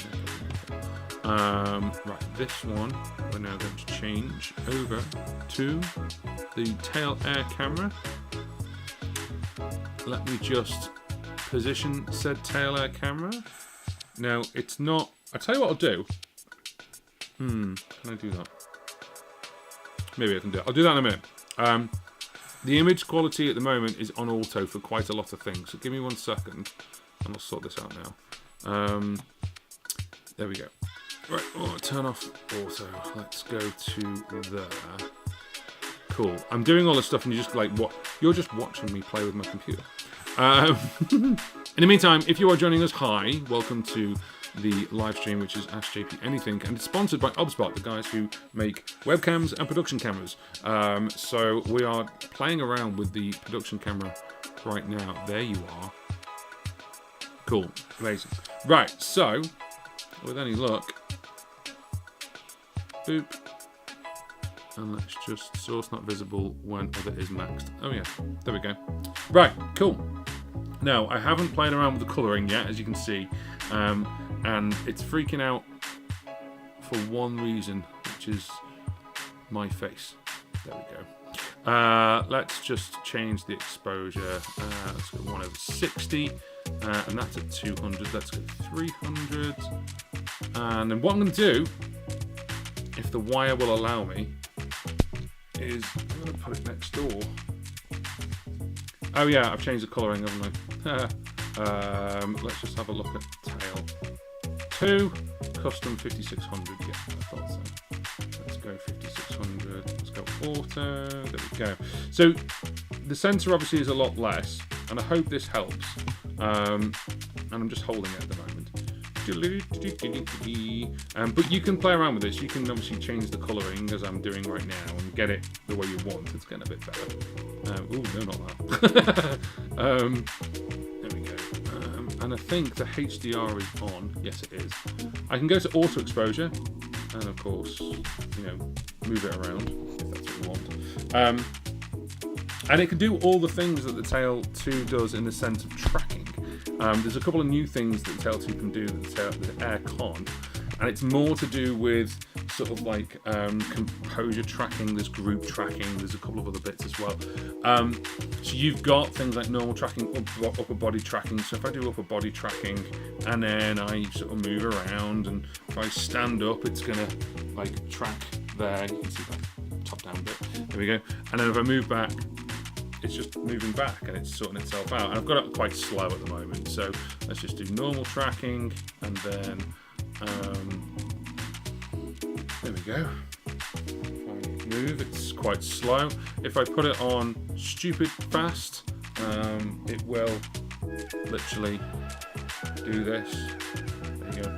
Right, this one we're now going to change over to the Tail Air camera. Let me just position said Tail Air camera. Now, it's not... I'll tell you what I'll do. Can I do that? Maybe I can do it. I'll do that in a minute. The image quality at the moment is on auto for quite a lot of things. So give me 1 second, and I'll sort this out now. There we go. Right, turn off auto. Let's go to there. Cool. I'm doing all this stuff and you're just like, what? You're just watching me play with my computer. In the meantime, if you are joining us, hi, welcome to the live stream, which is Ask JP Anything, and it's sponsored by OBSBOT, the guys who make webcams and production cameras. So we are playing around with the production camera right now. There you are. Cool. Amazing. Right, so with any luck, boop. And let's just source not visible when other is maxed. Oh yeah, there we go. Right, cool. Now, I haven't played around with the colouring yet, as you can see, and it's freaking out for one reason, which is my face. There we go. Let's just change the exposure. Let's go 1/60, and that's at 200. Let's go 300. And then what I'm going to do, if the wire will allow me, is I'm going to put it next door. Oh yeah, I've changed the colouring, haven't I? Let's just have a look at tail 2, custom 5600. Yeah, I thought so. Let's go 5600. Let's go auto. There we go. So the sensor obviously is a lot less, and I hope this helps. And I'm just holding it at the moment. But you can play around with this. You can obviously change the colouring as I'm doing right now and get it the way you want. It's getting a bit better. Oh no, not that. There we go. And I think the HDR is on. Yes, it is. I can go to auto exposure, and of course, you know, move it around if that's what you want. And it can do all the things that the Tail 2 does in the sense of tracking. There's a couple of new things that the Tail 2 can do that the Air can't, and it's more to do with sort of like composure tracking, there's group tracking, there's a couple of other bits as well. So you've got things like normal tracking, upper body tracking. So if I do upper body tracking and then I sort of move around, and if I stand up, it's gonna like track there. You can see that top down bit. There we go. And then if I move back, it's just moving back and it's sorting itself out. And I've got it quite slow at the moment, so let's just do normal tracking, and then there we go. If I move, it's quite slow. If I put it on stupid fast, it will literally do this. There you go.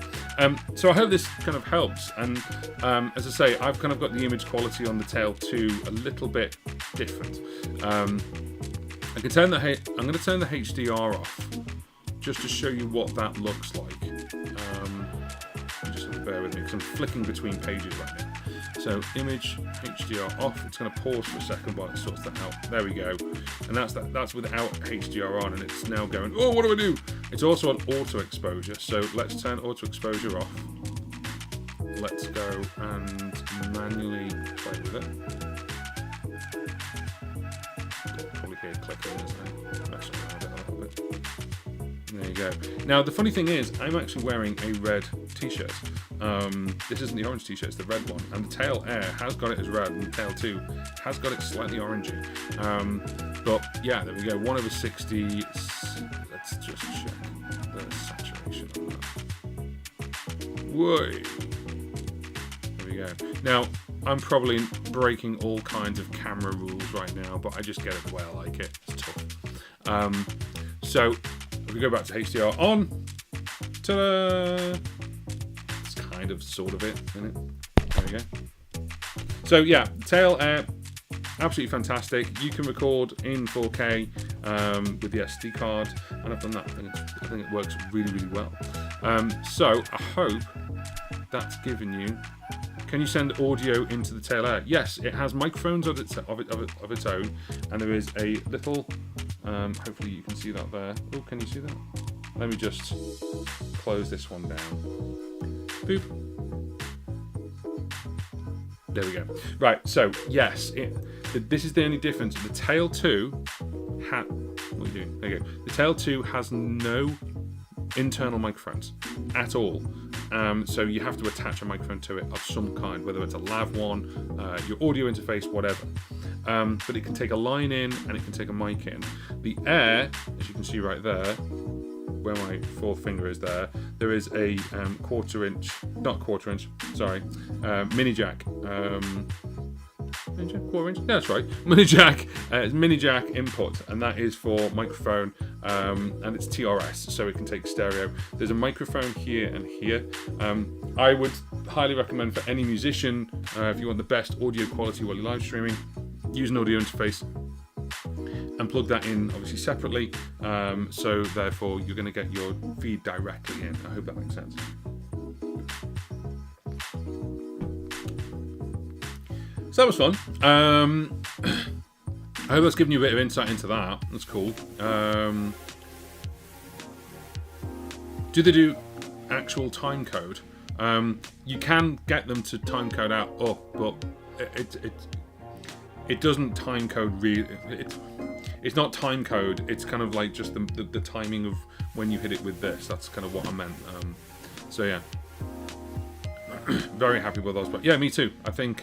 So I hope this kind of helps, and as I say, I've kind of got the image quality on the Tail 2 a little bit different. I can turn I'm going to turn the HDR off just to show you what that looks like. Just have to bear with me because I'm flicking between pages right now. So image HDR off. It's going to pause for a second while it sorts that out. There we go. And that's without HDR on, and it's now going, oh, what do I do? It's also on auto exposure. So let's turn auto exposure off. Let's go and manually play with it. Probably hear clicking as I mess around it a little bit. There you go. Now the funny thing is, I'm actually wearing a red t-shirt. This isn't the orange t-shirt, it's the red one. And the Tail Air has got it as red, and the Tail 2 has got it slightly orangey. But yeah, there we go. 1/60. Let's just check the saturation on that. Whoa. There we go. Now, I'm probably breaking all kinds of camera rules right now, but I just get it the way I like it. It's tough. So if we go back to HDR on, ta-da! It's kind of sort of it, isn't it? There we go. So yeah, Tail Air, absolutely fantastic. You can record in 4K with the SD card, and I've done that. I think it works really, really well. So I hope that's given you. Can you send audio into the Tail Air? Yes, it has microphones of its own, and there is a little. Hopefully you can see that there. Oh, can you see that? Let me just close this one down. Boop. There we go. Right. So yes, this is the only difference. The Tail 2 what are you doing? There you go. The Tail 2 has no internal microphones at all. So you have to attach a microphone to it of some kind, whether it's a lav one, your audio interface, whatever. But it can take a line in and it can take a mic in. The Air, as you can see right there, where my fourth finger is there is a mini jack. Yeah, Mini jack, quarter inch. Yeah, that's right. Mini jack. It's mini jack input, and that is for microphone, and it's TRS, so it can take stereo. There's a microphone here and here. I would highly recommend for any musician, if you want the best audio quality while you're live streaming, use an audio interface and plug that in obviously separately, so therefore you're going to get your feed directly in. I hope that makes sense. So that was fun. I hope that's given you a bit of insight into that. That's cool. Do they do actual time code? You can get them to time code out up, but it doesn't time code really. It's not time code. It's kind of like just the timing of when you hit it with this. That's kind of what I meant. So yeah, very happy with those. But yeah, me too. I think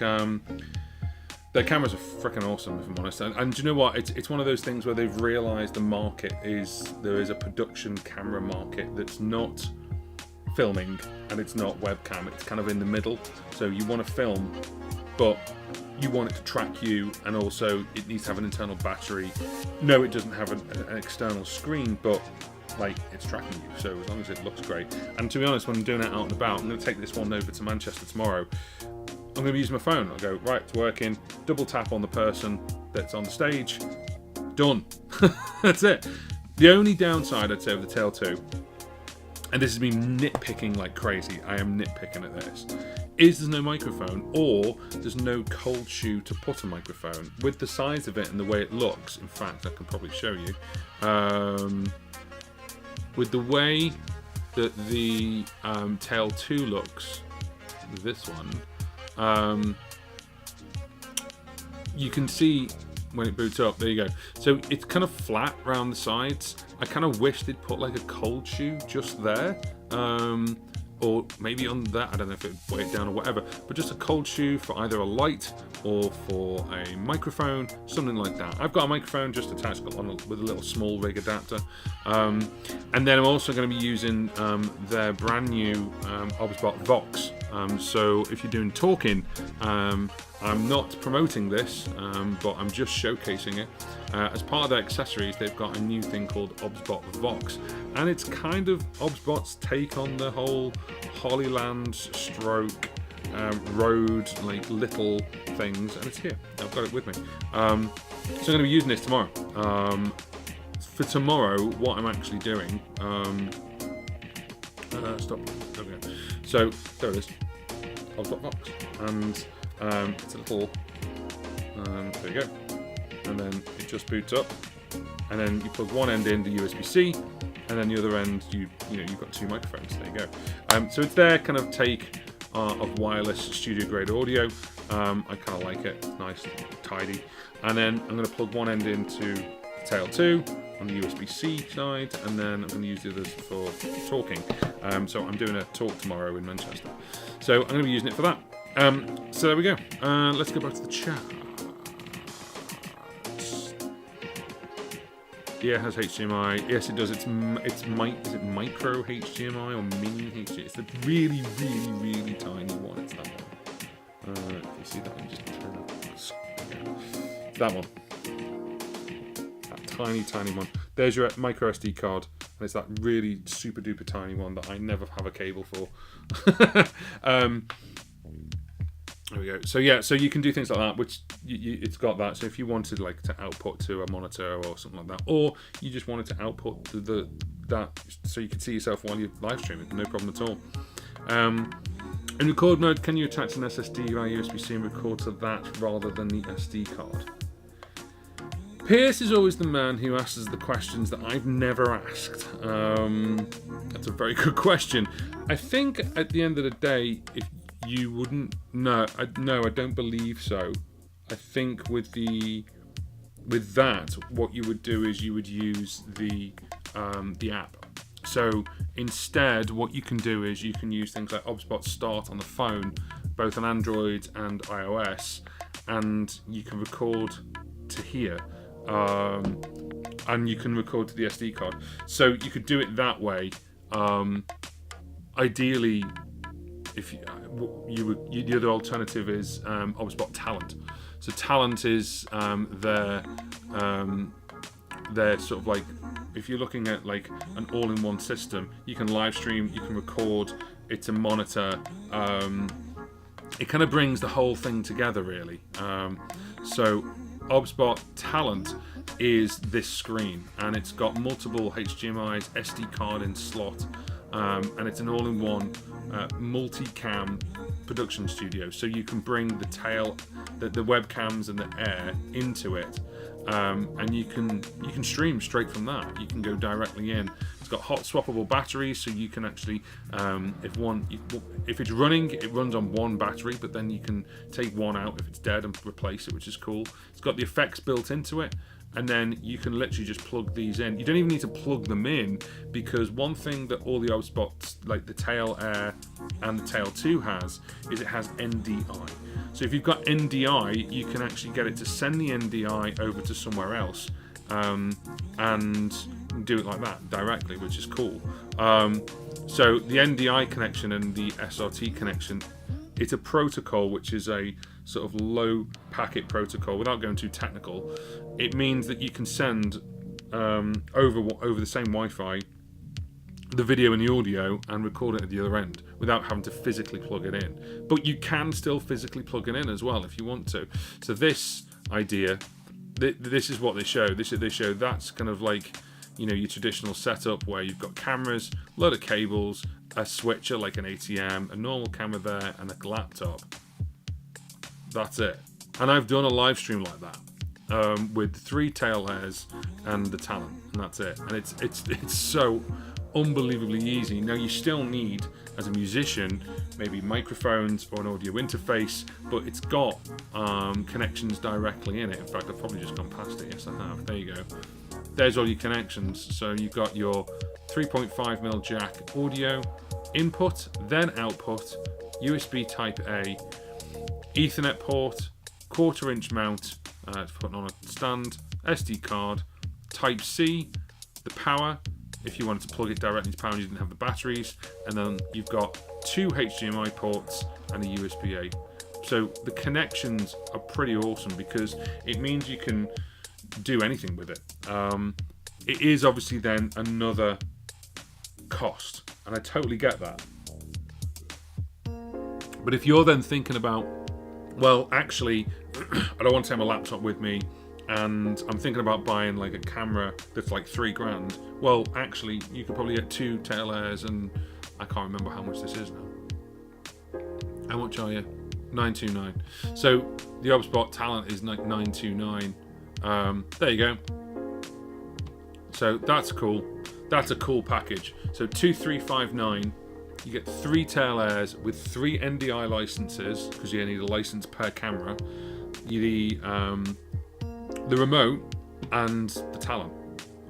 their cameras are freaking awesome, if I'm honest. And do you know what? It's one of those things where they've realised there is a production camera market that's not filming and it's not webcam. It's kind of in the middle. So you want to film, but you want it to track you, and also it needs to have an internal battery. No, it doesn't have an external screen, but like it's tracking you. So as long as it looks great. And to be honest, when I'm doing it out and about, I'm going to take this one over to Manchester tomorrow. I'm going to use my phone. I'll go, right, it's working. Double tap on the person that's on the stage. Done. That's it. The only downside I'd say of the Tail 2, and this is me nitpicking like crazy, I am nitpicking at this, is there's no microphone, or there's no cold shoe to put a microphone. With the size of it and the way it looks, in fact, I can probably show you, with the way that the Tail 2 looks, this one, you can see when it boots up, there you go. So it's kind of flat around the sides. I kind of wish they'd put like a cold shoe just there, or maybe on that, I don't know if it'd weigh it down or whatever, but just a cold shoe for either a light or for a microphone, something like that. I've got a microphone just attached with a little small rig adapter, and then I'm also going to be using their brand new OBSBOT Vox. So if you're doing talking, I'm not promoting this, but I'm just showcasing it. As part of their accessories, they've got a new thing called OBSBOT Vox, and it's kind of OBSBOT's take on the whole Hollyland stroke Rode, like little things, and it's here. I've got it with me. So I'm going to be using this tomorrow. For tomorrow, what I'm actually doing, stop, there we go. So there it is, OBSBOT Vox, and it's a little, there you go, and then it just boots up, and then you plug one end in the USB-C, and then the other end you've got two microphones. There you go. So it's their kind of take of wireless studio grade audio. I kind of like it. It's nice, tidy. And then I'm going to plug one end into the Tail 2 on the USB-C side, and then I'm going to use the others for talking. So I'm doing a talk tomorrow in Manchester, so I'm going to be using it for that. So there we go. Let's go back to the chat. Yeah, it has HDMI. Yes, it does. Is it micro HDMI or mini HDMI? It's the really, really, really tiny one. It's that one. If you see that, you just turn up. It's that one. That tiny, tiny one. There's your micro SD card, and it's that really super duper tiny one that I never have a cable for. There we go. So yeah, so you can do things like that, which it's got that. So if you wanted like to output to a monitor or something like that, or you just wanted to output to that so you can see yourself while you're live streaming, no problem at all. In record mode, can you attach an SSD via USB-C and record to that rather than the SD card? Pierce is always the man who asks the questions that I've never asked. That's a very good question. I think at the end of the day, if you wouldn't, no, I don't believe so. I think with that, what you would do is you would use the app. So instead, what you can do is you can use things like OBSBOT Start on the phone, both on Android and iOS, and you can record to here, and you can record to the SD card. So you could do it that way. Ideally, if the other alternative is OBSBOT Talent. So Talent is their sort of like, if you're looking at like an all-in-one system, you can live stream, you can record, it's a monitor. It kind of brings the whole thing together, really. So OBSBOT Talent is this screen, and it's got multiple HDMI's, SD card in slot, and it's an all-in-one multi-cam production studio. So you can bring the webcams and the air into it, and you can stream straight from that. You can go directly in. It's got hot swappable batteries, so you can actually, if it's running, it runs on one battery, but then you can take one out if it's dead and replace it, which is cool. It's got the effects built into it, and then you can literally just plug these in. You don't even need to plug them in, because one thing that all the OBSBOTs, like the Tail Air and the Tail 2 has, is it has NDI. So if you've got NDI, you can actually get it to send the NDI over to somewhere else, and do it like that directly, which is cool. So the NDI connection and the SRT connection, it's a protocol which is a sort of low packet protocol. Without going too technical, it means that you can send over the same Wi-Fi the video and the audio and record it at the other end without having to physically plug it in. But you can still physically plug it in as well if you want to. So this idea, this is what they show. They show that's kind of like, you know, your traditional setup where you've got cameras, a lot of cables, a switcher like an ATM, a normal camera there, and a laptop. That's it. And I've done a live stream like that, with 3 Tail Airs and the Talent, and that's it. And it's so unbelievably easy. Now you still need, as a musician, maybe microphones or an audio interface, but it's got connections directly in it. In fact, I've probably just gone past it. Yes, I have. There you go. There's all your connections. So you've got your 3.5mm jack audio input, then output, USB Type A, Ethernet port, 1/4" mount to put on a stand, SD card, Type C, the power, if you wanted to plug it directly to power and you didn't have the batteries, and then you've got 2 HDMI ports and a USB-A. So the connections are pretty awesome because it means you can do anything with it. It is obviously then another cost, and I totally get that. But if you're then thinking about, well, actually, I don't want to take my laptop with me, and I'm thinking about buying like a camera that's like $3,000. Well, actually, you could probably get 2 Tail Airs, and I can't remember how much this is now. How much are you? $929. So the OBSBOT Talent is like $929. There you go. So that's cool. That's a cool package. So 2359. You get 3 Tail Airs with 3 NDI licenses, because you need a license per camera. The remote and the Talent,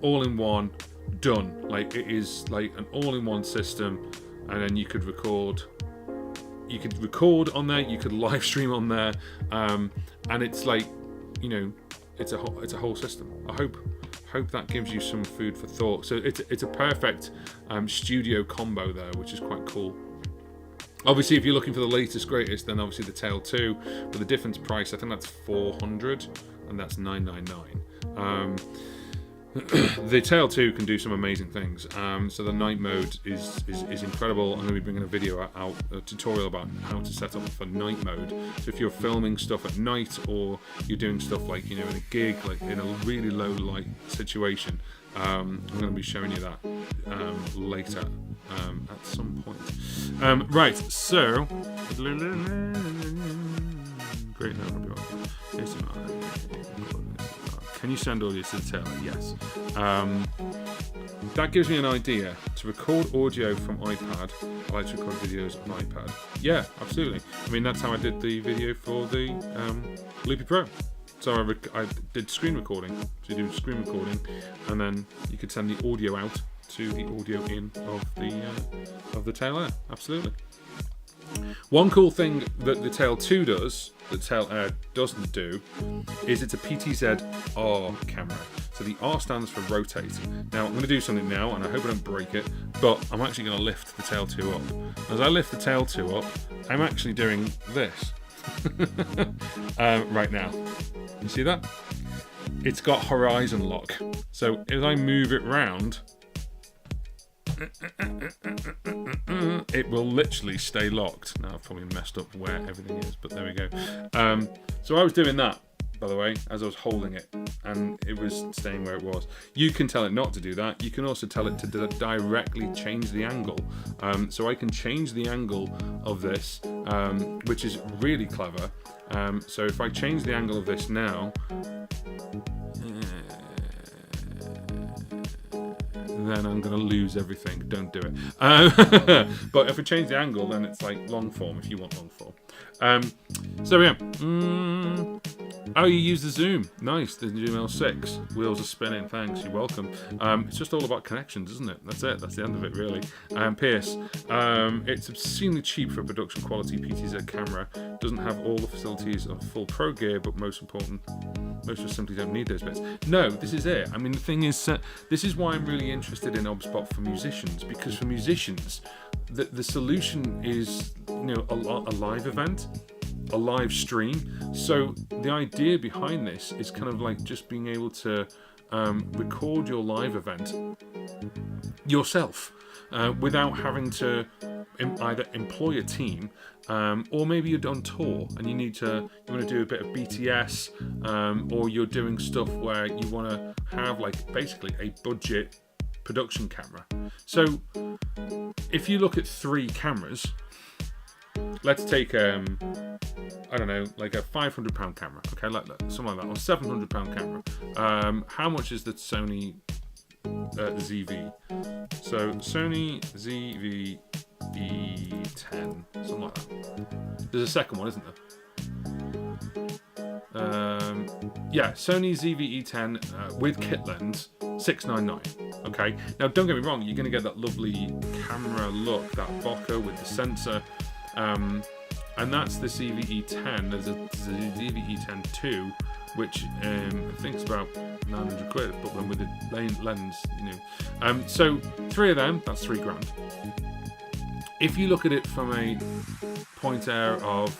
all in one, done. Like, it is like an all-in-one system, and then you could record. You could record on there. You could live stream on there, and it's like, you know, it's a whole system. I hope that gives you some food for thought. So it's a perfect studio combo there, which is quite cool. Obviously, if you're looking for the latest greatest, then obviously the Tail 2, but the difference price, I think that's $400 and that's $999. The Tail 2 can do some amazing things. So the night mode is incredible. I'm going to be bringing a video out, a tutorial about how to set up for night mode. So if you're filming stuff at night, or you're doing stuff like, you know, in a gig, like in a really low light situation, I'm going to be showing you that later at some point. Right, so great. Can you send audio to the Tail? Yes. That gives me an idea to record audio from iPad. I like to record videos on iPad. Yeah, absolutely. I mean, that's how I did the video for the Loopy Pro. So I did screen recording. So you do screen recording, and then you could send the audio out to the audio in of the Tail Air. Absolutely. One cool thing that the Tail 2 does, that Tail Air doesn't do, is it's a PTZ-R camera. So the R stands for rotate. Now I'm going to do something now, and I hope I don't break it, but I'm actually going to lift the Tail 2 up. As I lift the Tail 2 up, I'm actually doing this right now. You see that? It's got horizon lock. So as I move it round, it will literally stay locked. Now I've probably messed up where everything is, but there we go. So I was doing that, by the way, as I was holding it, and it was staying where it was. You can tell it not to do that. You can also tell it to directly change the angle. So I can change the angle of this, which is really clever. So if I change the angle of this now, then I'm going to lose everything. Don't do it. But if I change the angle, then it's like long form, if you want long form. So yeah. Oh, you use the zoom. Nice, the Zoom L6. Wheels are spinning, thanks, you're welcome. It's just all about connections, isn't it? That's it, that's the end of it, really. Pierce, it's obscenely cheap for a production quality PTZ camera. Doesn't have all the facilities of full pro gear, but most important, most just simply don't need those bits. No, this is it. I mean, the thing is, this is why I'm really interested in OBSBOT for musicians, because for musicians, the solution is, you know, a live event, a live stream. So the idea behind this is kind of like just being able to record your live event yourself without having to either employ a team, or maybe you're on tour and you want to do a bit of BTS, or you're doing stuff where you want to have like basically a budget production camera. So if you look at 3 cameras, let's take I don't know, like a £500 camera, okay, like something like that, or £700 camera. How much is the Sony ZV? So Sony ZV E10, something like that. There's a second one, isn't there? Yeah, Sony ZV E10 with kit lens, $699. Okay, now don't get me wrong, you're going to get that lovely camera look, that bokeh with the sensor, and that's the ZV-E10. There's a ZV-E10 2, which I think is about 900 quid, but then with the lens, you know. So 3 of them, that's £3,000. If you look at it from a point there of,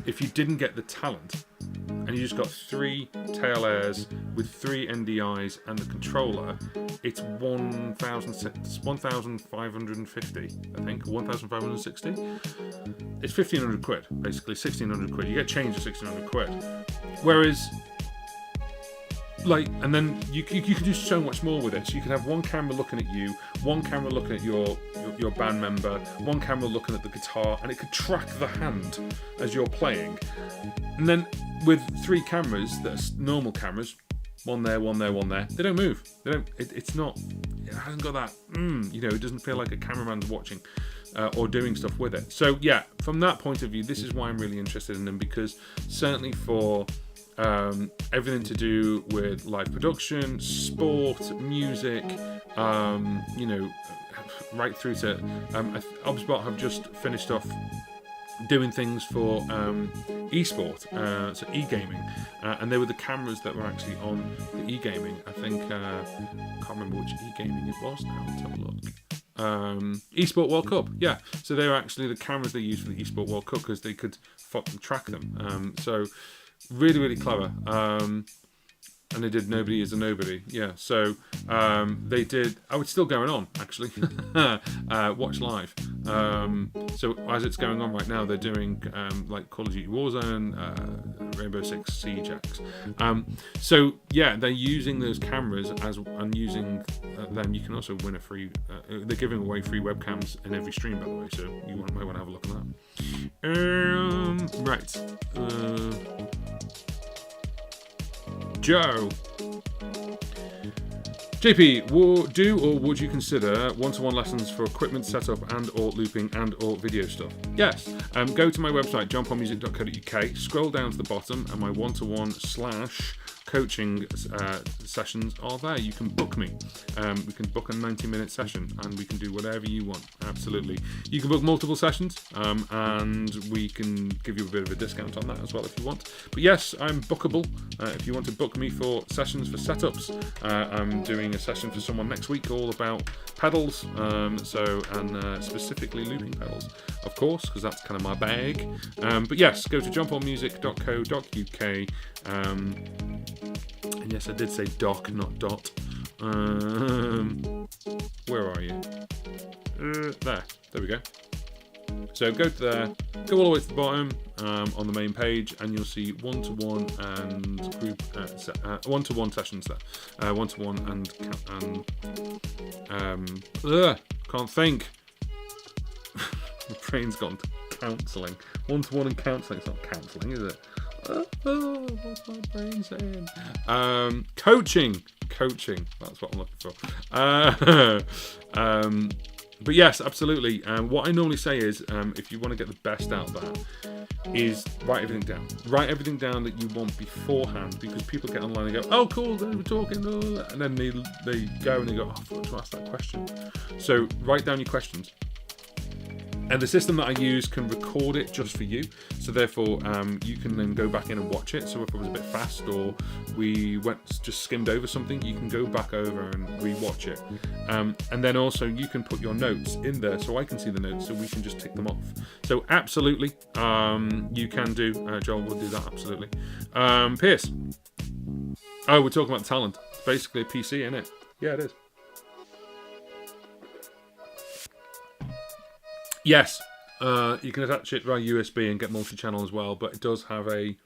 if you didn't get the talent, and you just got 3 tail airs with 3 NDIs and the controller, it's 1,550, I think, 1,560. It's 1,500 quid, basically 1,600 quid. You get change of 1,600 quid. Whereas, like, and then you can do so much more with it. So you can have one camera looking at you, one camera looking at your band member, one camera looking at the guitar, and it could track the hand as you're playing. And then with 3 cameras, that's normal cameras, one there, one there, one there, they don't move. They don't. It's not. It hasn't got that. You know, it doesn't feel like a cameraman's watching or doing stuff with it. So yeah, from that point of view, this is why I'm really interested in them, because certainly for everything to do with live production, sport, music, you know, right through to OBSBOT have just finished off doing things for e-sport, so e-gaming, and they were the cameras that were actually on the e-gaming. I think I can't remember which e-gaming it was now. Let's have a look. eSport World Cup, yeah. So they were actually the cameras they used for the eSport World Cup because they could track them. So really, really clever. And they did Nobody is a Nobody, yeah. So they did. Oh, it's still going on actually. Watch live. So as it's going on right now, they're doing like Call of Duty Warzone, Rainbow Six Siege X. So yeah, they're using those cameras and using them. You can also win a free. They're giving away free webcams in every stream, by the way. So you might want to have a look at that. Right. Joe. JP, would you consider one-to-one lessons for equipment setup and or looping and or video stuff? Yes. Go to my website, johnpaulmusic.co.uk, scroll down to the bottom, and my one-to-one / coaching sessions are there. You can book me. We can book a 90-minute session, and we can do whatever you want. Absolutely. You can book multiple sessions, and we can give you a bit of a discount on that as well if you want. But yes, I'm bookable. If you want to book me for sessions for setups, I'm doing a session for someone next week all about pedals, and specifically looping pedals, of course, because that's kind of my bag. But yes, go to jumponmusic.co.uk. And yes, I did say doc, not dot. Where are you? There we go. So go to there, go all the way to the bottom on the main page, and you'll see one-to-one and group one-to-one sessions there. One-to-one and can't think. My brain's gone to counselling. One-to-one and counselling. It's not counselling, is it? What's my brain saying? Coaching. That's what I'm looking for. But yes, absolutely. What I normally say is, if you want to get the best out of that, is write everything down. Write everything down that you want beforehand, because people get online and go, "Oh, cool, they were talking," and then they go and they go, "Oh, I forgot to ask that question." So write down your questions. And the system that I use can record it just for you. So therefore, you can then go back in and watch it. So if it was a bit fast or we just skimmed over something, you can go back over and re-watch it. And then also you can put your notes in there so I can see the notes, so we can just tick them off. So absolutely, you can do. Joel will do that, absolutely. Pierce. Oh, we're talking about talent. It's basically a PC, isn't it? Yeah, it is. Yes, you can attach it via USB and get multi-channel as well, but it does have a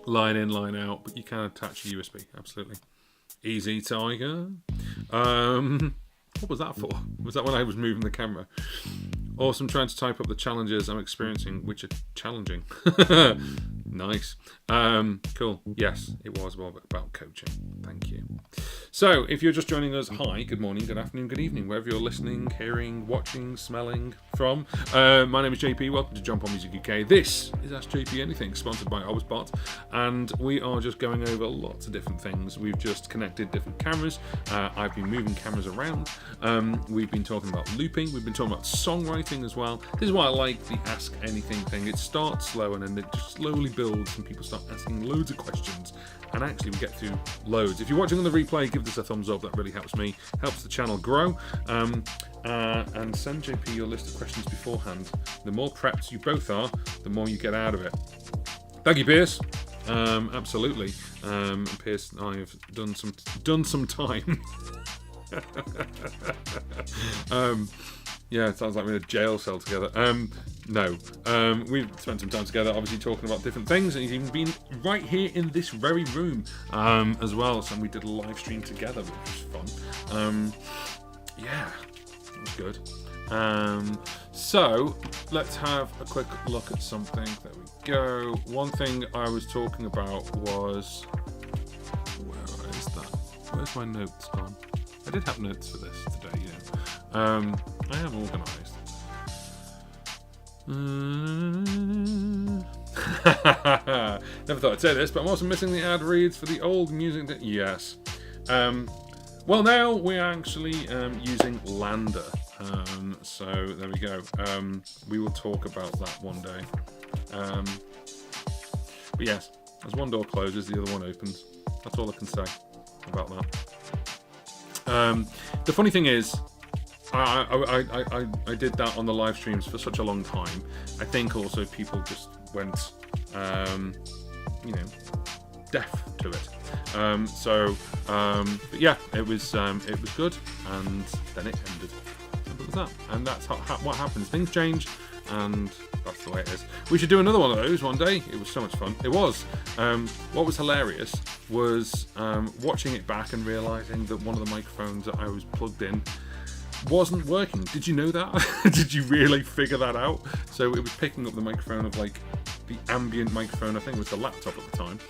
line in, line out, but you can attach a USB, absolutely. Easy, Tiger. What was that for? Was that when I was moving the camera? Awesome, trying to type up the challenges I'm experiencing, which are challenging. Nice. Cool. Yes, it was about coaching. Thank you. So, if you're just joining us, hi, good morning, good afternoon, good evening, wherever you're listening, hearing, watching, smelling from. My name is JP. Welcome to Jump On Music UK. This is Ask JP Anything, sponsored by OBSBOT, and we are just going over lots of different things. We've just connected different cameras. I've been moving cameras around. We've been talking about looping. We've been talking about songwriting as well. This is why I like the Ask Anything thing. It starts slow and then it just slowly builds and people start asking loads of questions, and actually we get through loads. If you're watching on the replay, give this a thumbs up. That really helps me, helps the channel grow. And send JP your list of questions beforehand. The more prepped you both are, the more you get out of it. Thank you, Pierce. Absolutely. Pierce and I have done some time. Yeah, it sounds like we're in a jail cell together. No. We've spent some time together, obviously talking about different things, and he's even been right here in this very room as well. So we did a live stream together, which was fun. Yeah, it was good. So let's have a quick look at something. There we go. One thing I was talking about was, where is that? Where's my notes gone? I did have notes for this today, yeah. I am organised. Never thought I'd say this, but I'm also missing the ad reads for the old music. Yes. Well, now we're actually using LANDR. So there we go. We will talk about that one day. But yes, as one door closes, the other one opens. That's all I can say about that. The funny thing is, I did that on the live streams for such a long time. I think also people just went, deaf to it. But yeah, it was good, and then it ended. Simple as that. And that's what happens. Things change, and that's the way it is. We should do another one of those one day. It was so much fun. It was. What was hilarious was watching it back and realising that one of the microphones that I was plugged in wasn't working. Did you know that? Did you really figure that out? So it was picking up the microphone of like the ambient microphone. I think it was the laptop at the time.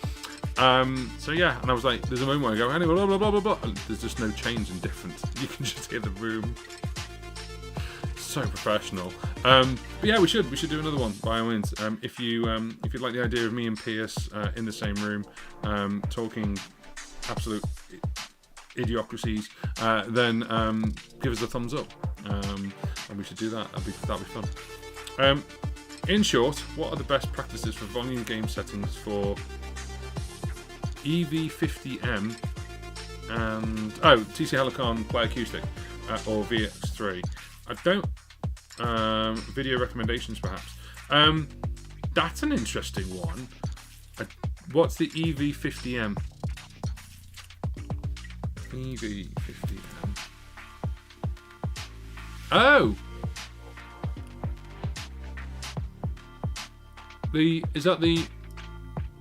So yeah, and I was like, there's a moment where I go, anyway, blah blah blah blah blah. And there's just no change in difference. You can just hear the room. So professional. But yeah, we should do another one by all means. If you like the idea of me and Pierce in the same room talking absolute idiocracies, then give us a thumbs up, and we should do that. That'd be fun. In short, what are the best practices for volume gain settings for EV50M and TC Helicon Play Acoustic or VX3? I don't. Video recommendations, perhaps. That's an interesting one. What's the EV50M? EV50M. Oh! Is that the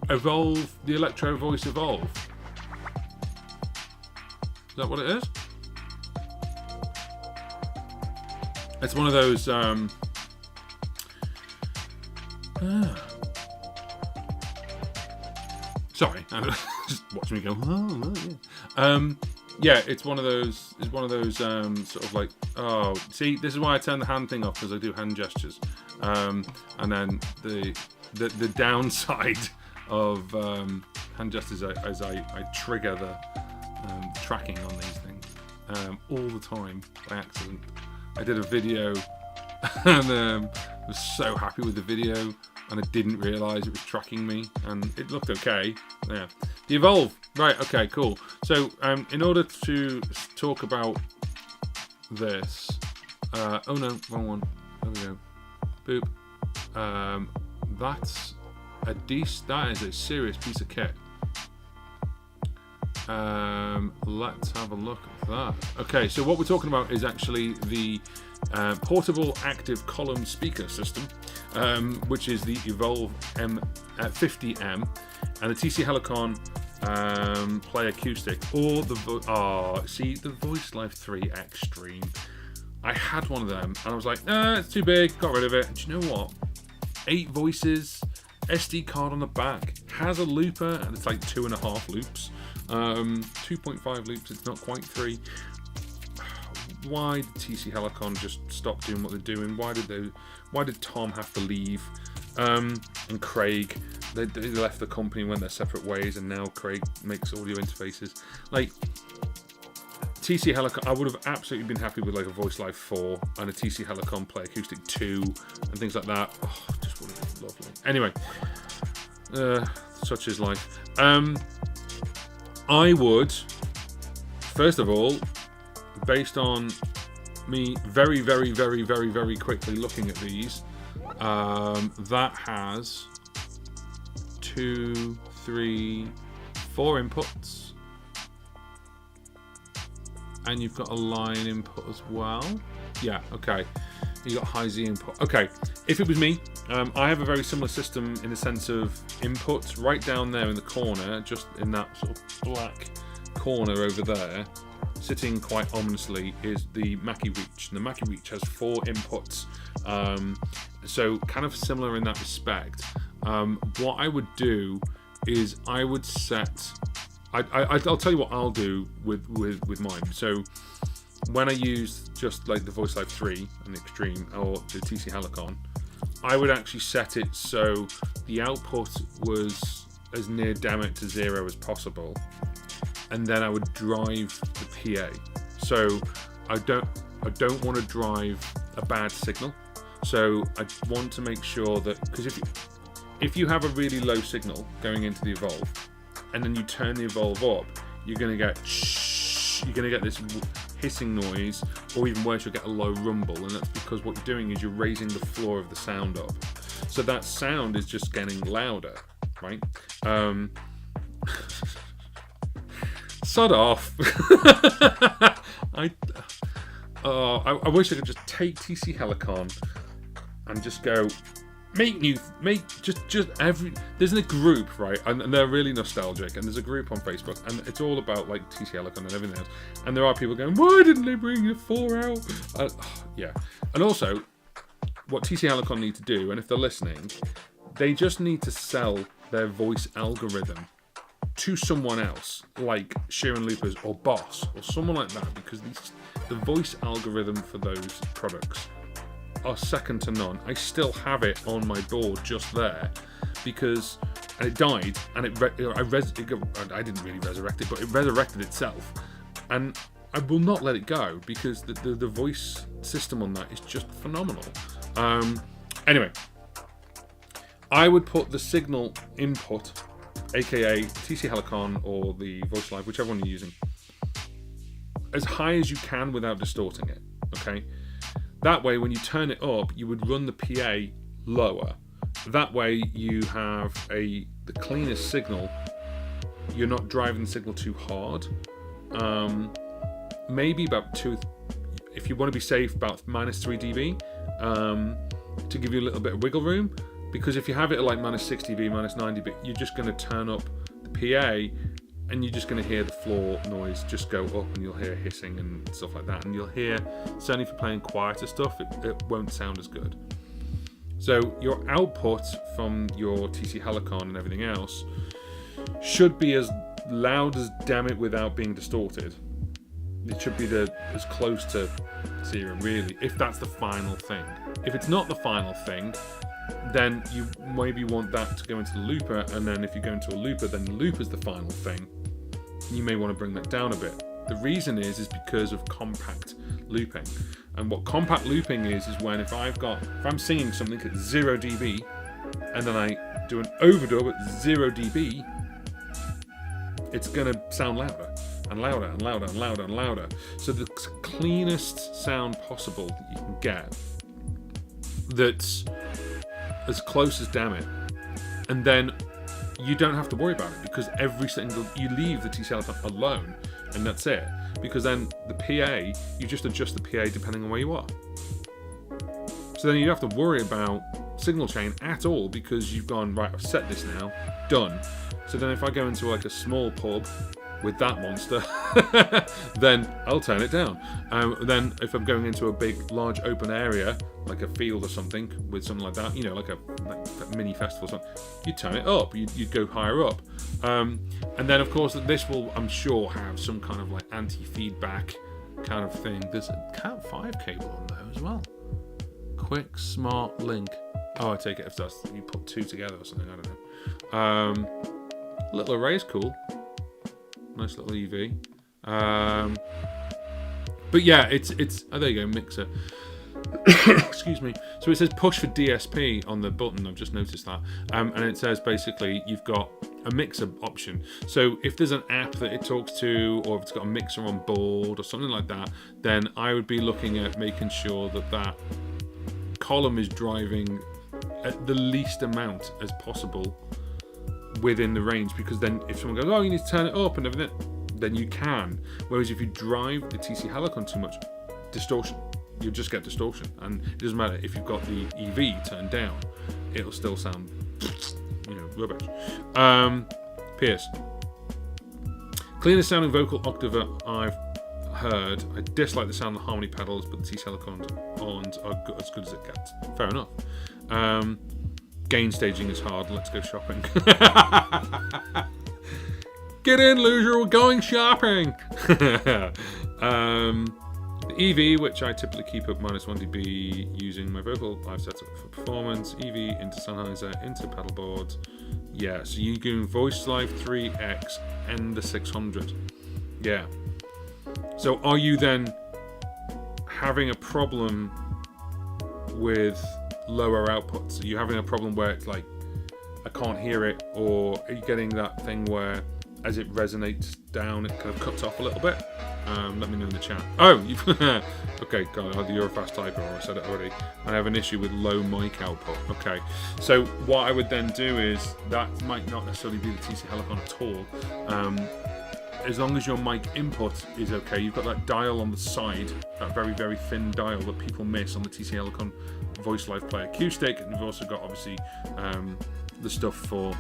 Evolve, the Electro Voice Evolve? Is that what it is? It's one of those. Sorry, just watch me go. Oh, yeah. Yeah, it's one of those. It's one of those sort of like. Oh, see, this is why I turn the hand thing off, because I do hand gestures. And then the downside of hand gestures is I trigger the tracking on these things all the time by accident. I did a video and was so happy with the video, and I didn't realise it was tracking me, and it looked okay. Yeah, the Evolve, right? Okay, cool. So in order to talk about this, oh no, wrong one. There we go. Boop. That's a that is a serious piece of kit. Let's have a look at that. Okay, so what we're talking about is actually the portable active column speaker system, which is the Evolve M50M, and the TC Helicon Play Acoustic, or the Voice Live 3 Extreme. I had one of them, and I was like, nah, it's too big, got rid of it. And do you know what? 8 voices, SD card on the back, has a looper, and it's like 2.5 loops. 2.5 loops, it's not quite 3. Why did TC Helicon just stop doing what they're doing? Why did Tom have to leave? And Craig, they left the company, went their separate ways, and now Craig makes audio interfaces. Like, TC Helicon, I would have absolutely been happy with like a Voice Live 4 and a TC Helicon Play Acoustic 2 and things like that. Oh, just would have been lovely. Anyway, such is life. I would, first of all, based on me very, very, very, very, very quickly looking at these, that has 2, 3, 4 inputs. And you've got a line input as well. Yeah, okay. You got high Z input. Okay, if it was me, I have a very similar system in the sense of inputs right down there in the corner, just in that sort of black corner over there, sitting quite ominously, is the Mackie Reach. And the Mackie Reach has 4 inputs, so kind of similar in that respect. What I would do is I would set. I'll tell you what I'll do with mine. So when I use just like the Voice Live 3 and the Extreme or the TC Helicon, I would actually set it so the output was as near damn it to 0 as possible, and then I would drive the PA. So I don't want to drive a bad signal. So I want to make sure that, because if you have a really low signal going into the Evolve, and then you turn the Evolve up, you're going to get this hissing noise, or even worse, you'll get a low rumble, and that's because what you're doing is you're raising the floor of the sound up. So that sound is just getting louder, right? Sod off. I wish I could just take TC Helicon and just go, there's a group, right, and they're really nostalgic, and there's a group on Facebook, and it's all about like TC Helicon and everything else, and there are people going, why didn't they bring the 4 out? Yeah, and also what TC Helicon need to do, and if they're listening, they just need to sell their voice algorithm to someone else, like Sheeran Loopers or Boss or someone like that, because the voice algorithm for those products are second to none. I still have it on my board just there because, and it died, and I didn't really resurrect it, but it resurrected itself, and I will not let it go because the voice system on that is just phenomenal. Anyway, I would put the signal input, aka TC Helicon or the Voice Live, whichever one you're using, as high as you can without distorting it. Okay, that way when you turn it up, you would run the PA lower. That way you have the cleanest signal. You're not driving the signal too hard. Maybe about 2, if you want to be safe, about -3 dB, to give you a little bit of wiggle room. Because if you have it at like -6 dB, -9 dB, you're just going to turn up the PA, and you're just going to hear the floor noise just go up, and you'll hear hissing and stuff like that. And you'll hear, certainly for playing quieter stuff, it won't sound as good. So your output from your TC Helicon and everything else should be as loud as damn it without being distorted. It should be as close to zero, really, if that's the final thing. If it's not the final thing, then you maybe want that to go into the looper, and then if you go into a looper, then the looper's the final thing. You may want to bring that down a bit. The reason is because of compact looping. And what compact looping is when if I'm singing something at 0 dB, and then I do an overdub at 0 dB, it's going to sound louder and louder and louder and louder and louder. So the cleanest sound possible that you can get, that's as close as damn it, and then you don't have to worry about it, because you leave the TC Helicon alone, and that's it. Because then the PA, you just adjust the PA depending on where you are. So then you don't have to worry about signal chain at all, because you've gone, right, I've set this now, done. So then if I go into like a small pub with that monster, then I'll turn it down. Then if I'm going into a big, large open area, like a field or something, with something like that, like a mini festival or something, you turn it up, you'd go higher up. And then of course this will, I'm sure, have some kind of like anti-feedback kind of thing. There's a Cat 5 cable on there as well. Quick Smart Link. Oh, I take it if that's, you put 2 together or something, I don't know. Little array's cool. Nice little EV. But yeah, it's oh, there you go, mixer. Excuse me. So it says push for DSP on the button. I've just noticed that. And it says basically you've got a mixer option. So if there's an app that it talks to, or if it's got a mixer on board or something like that, then I would be looking at making sure that column is driving at the least amount as possible within the range, because then if someone goes, oh, you need to turn it up and everything, then you can. Whereas if you drive the TC Helicon too much, distortion, you'll just get distortion, and it doesn't matter if you've got the EV turned down, it'll still sound, rubbish. Pierce, cleanest sounding vocal octave I've heard. I dislike the sound of the harmony pedals, but the TC Helicon ons are as good as it gets. Fair enough. Gain staging is hard. Let's go shopping. Get in, loser. We're going shopping. The EV, which I typically keep at -1 dB using my vocal, I've set up for performance. EV into Sennheiser, into pedal boards. Yeah, so you're doing Voice Live 3X and the 600. Yeah. So are you then having a problem with lower outputs? Are you having a problem where it's like, I can't hear it? Or are you getting that thing where as it resonates down, it kind of cuts off a little bit? Let me know in the chat. Oh, okay, God, either you're a fast typer or I said it already. I have an issue with low mic output. Okay, so what I would then do is, that might not necessarily be the TC Helicon at all. As long as your mic input is okay, you've got that dial on the side, that very, very thin dial that people miss on the TC Helicon Voice Live Play Acoustic, and you've also got obviously the stuff for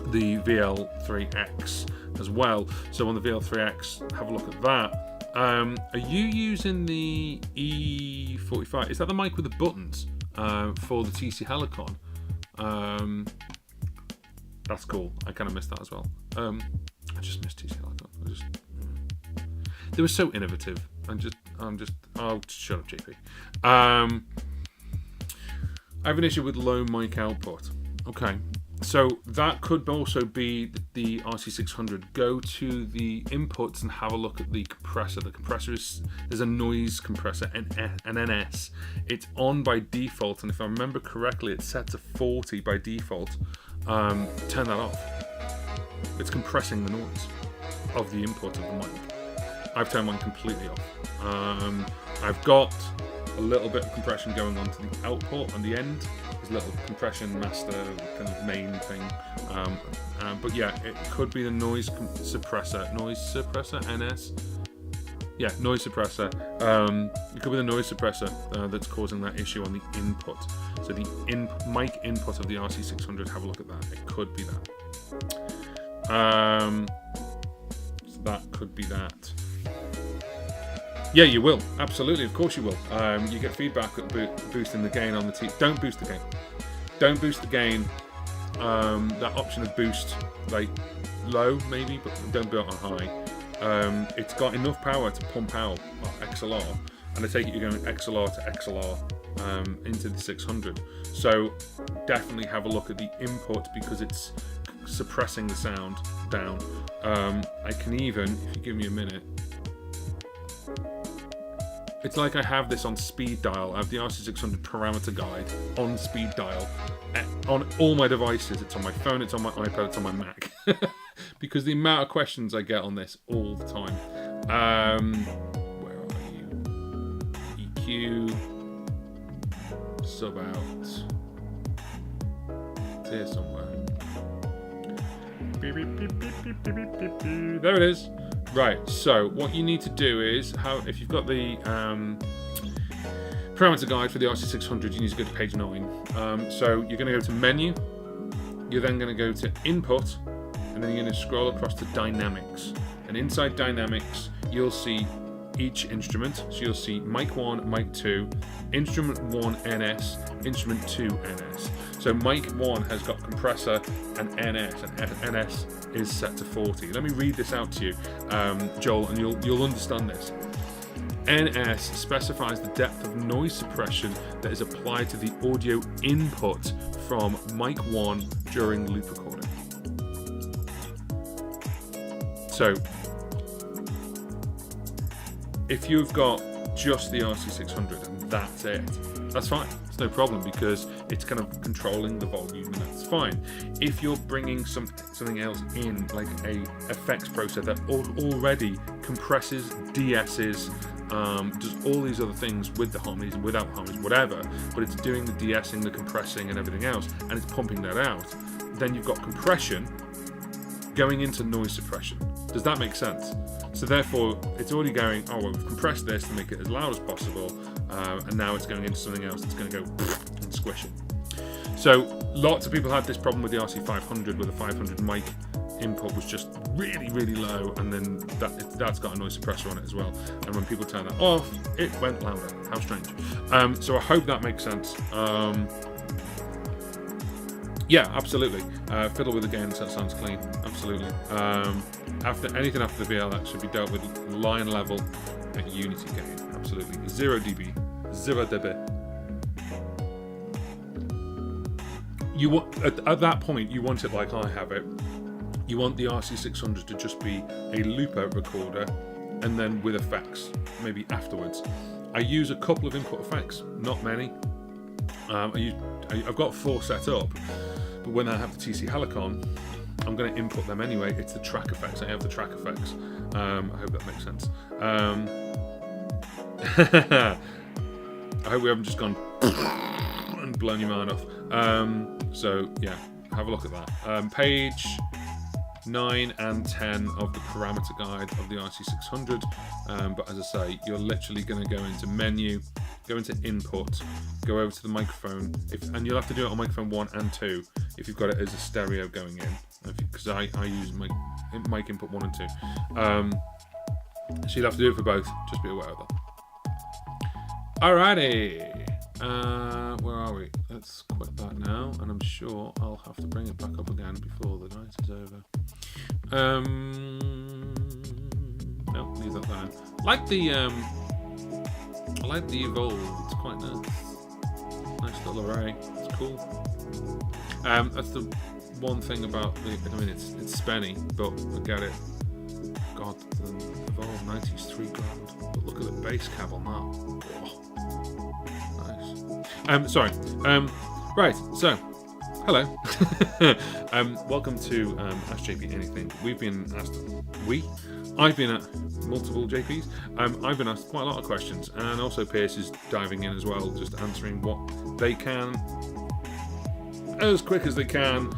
the VL3X as well. So on the VL3X, have a look at that. Are you using the E45? Is that the mic with the buttons for the TC Helicon? That's cool. I kind of missed that as well. I just missed TC Helicon. They were so innovative. Oh, shut up, JP. I have an issue with low mic output. Okay, so that could also be the RC600. Go to the inputs and have a look at the compressor. The compressor there's a noise compressor, an NS. It's on by default, and if I remember correctly, it's set to 40 by default. Turn that off. It's compressing the noise of the input of the mic. I've turned mine completely off. I've got a little bit of compression going on to the output on the end. There's a little compression master kind of main thing. But yeah, it could be the noise suppressor. Noise suppressor, NS? Yeah, noise suppressor. It could be the noise suppressor that's causing that issue on the input. So the mic input of the RC600, have a look at that. It could be that. So that could be that. Yeah, you will. Absolutely, of course you will. You get feedback at boosting the gain on the T. Don't boost the gain. Don't boost the gain. That option of boost, like low maybe, but don't do it on high. It's got enough power to pump out XLR, and I take it you're going XLR to XLR into the 600. So definitely have a look at the input because it's suppressing the sound down. I can even, if you give me a minute. It's like I have this on speed dial. I have the RC600 parameter guide on speed dial on all my devices. It's on my phone, it's on my iPad, it's on my Mac. Because the amount of questions I get on this all the time. Where are you? EQ. Sub out. It's here somewhere. There it is. Right, so what you need to do is, if you've got the parameter guide for the RC600, you need to go to page 9. So you're going to go to menu, you're then going to go to input, and then you're going to scroll across to dynamics. And inside dynamics, you'll see each instrument. So you'll see mic 1, mic 2, instrument 1 NS, instrument 2 NS. So mic 1 has got compressor and NS, and NS is set to 40. Let me read this out to you, Joel, and you'll understand this. NS specifies the depth of noise suppression that is applied to the audio input from mic 1 during loop recording. So if you've got just the RC600 and that's it, that's fine. It's no problem because it's kind of controlling the volume and that's fine. If you're bringing something else in, like a effects processor that already compresses, de-esses, does all these other things with the harmonies and without harmonies, whatever, but it's doing the de-essing, the compressing and everything else, and it's pumping that out, then you've got compression going into noise suppression. Does that make sense? So therefore, it's already going, oh, well, we've compressed this to make it as loud as possible, and now it's going into something else that's going to go and squish it. So lots of people had this problem with the RC500, where the 500 mic input was just really, really low, and then that's got a noise suppressor on it as well. And when people turn that off, it went louder. How strange. So I hope that makes sense. Yeah, absolutely. Fiddle with the gain, so that sounds clean. Absolutely. Anything after the VL, that should be dealt with line level at Unity gain. Absolutely. 0 dB. 0 dB. You want at that point, you want it like I have it. You want the RC600 to just be a looper recorder, and then with effects, maybe afterwards. I use a couple of input effects, not many. I've got 4 set up, but when I have the TC Helicon, I'm going to input them anyway. It's the track effects. I have the track effects. I hope that makes sense. I hope we haven't just gone and blown your mind off. So yeah, have a look at that. Page 9 and 10 of the parameter guide of the RC600. But as I say, you're literally going to go into menu, go into input, go over to the microphone, and you'll have to do it on microphone 1 and 2 if you've got it as a stereo going in, because I use mic input 1 and 2. So you'll have to do it for both, just be aware of that. Alrighty, where are we? Let's quit that now, and I'm sure I'll have to bring it back up again before the night is over. No, leave leave that there. I like the Evolve. It's quite nice. Nice little array. It's cool. That's the one thing about the. I mean, it's spenny, but I get it. God, the Evolve 90's $3 grand. But look at the base cab on that. Oh, nice. Sorry. Right. So, hello. Welcome to Ask JP Anything. We've been asked. I've been at multiple JPs. I've been asked quite a lot of questions, and also Pierce is diving in as well, just answering what they can as quick as they can.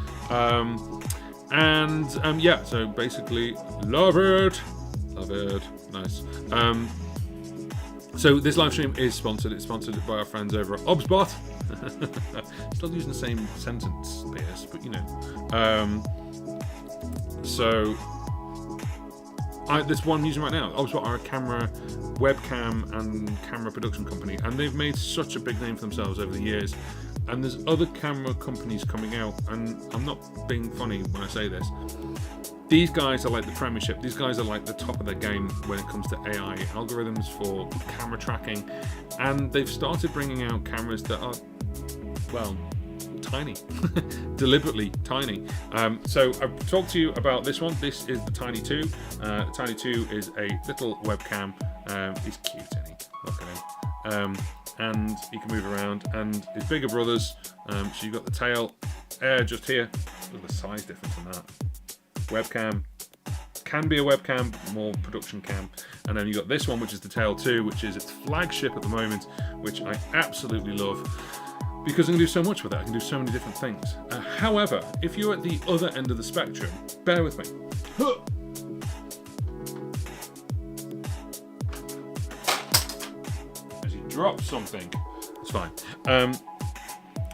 Yeah, so basically, love it, nice. So this live stream is sponsored. It's sponsored by our friends over at OBSBOT. Still using the same sentence, Pierce, but you know. This one I'm using right now, OBSBOT are a webcam and camera production company, and they've made such a big name for themselves over the years. And there's other camera companies coming out, and I'm not being funny when I say this. These guys are like the Premiership. These guys are like the top of their game when it comes to AI algorithms for camera tracking, and they've started bringing out cameras that are, well, tiny, deliberately tiny. So I've talked to you about this one. This is the Tiny 2. The Tiny 2 is a little webcam. He's cute, isn't he? Look at him. And he can move around, and his bigger brothers. So you've got the tail air just here. Look at the size difference in that. Webcam, can be a webcam, more production cam. And then you've got this one, which is the Tail 2, which is its flagship at the moment, which I absolutely love, because I can do so much with it. I can do so many different things. However, if you're at the other end of the spectrum, bear with me. As you drop something, it's fine.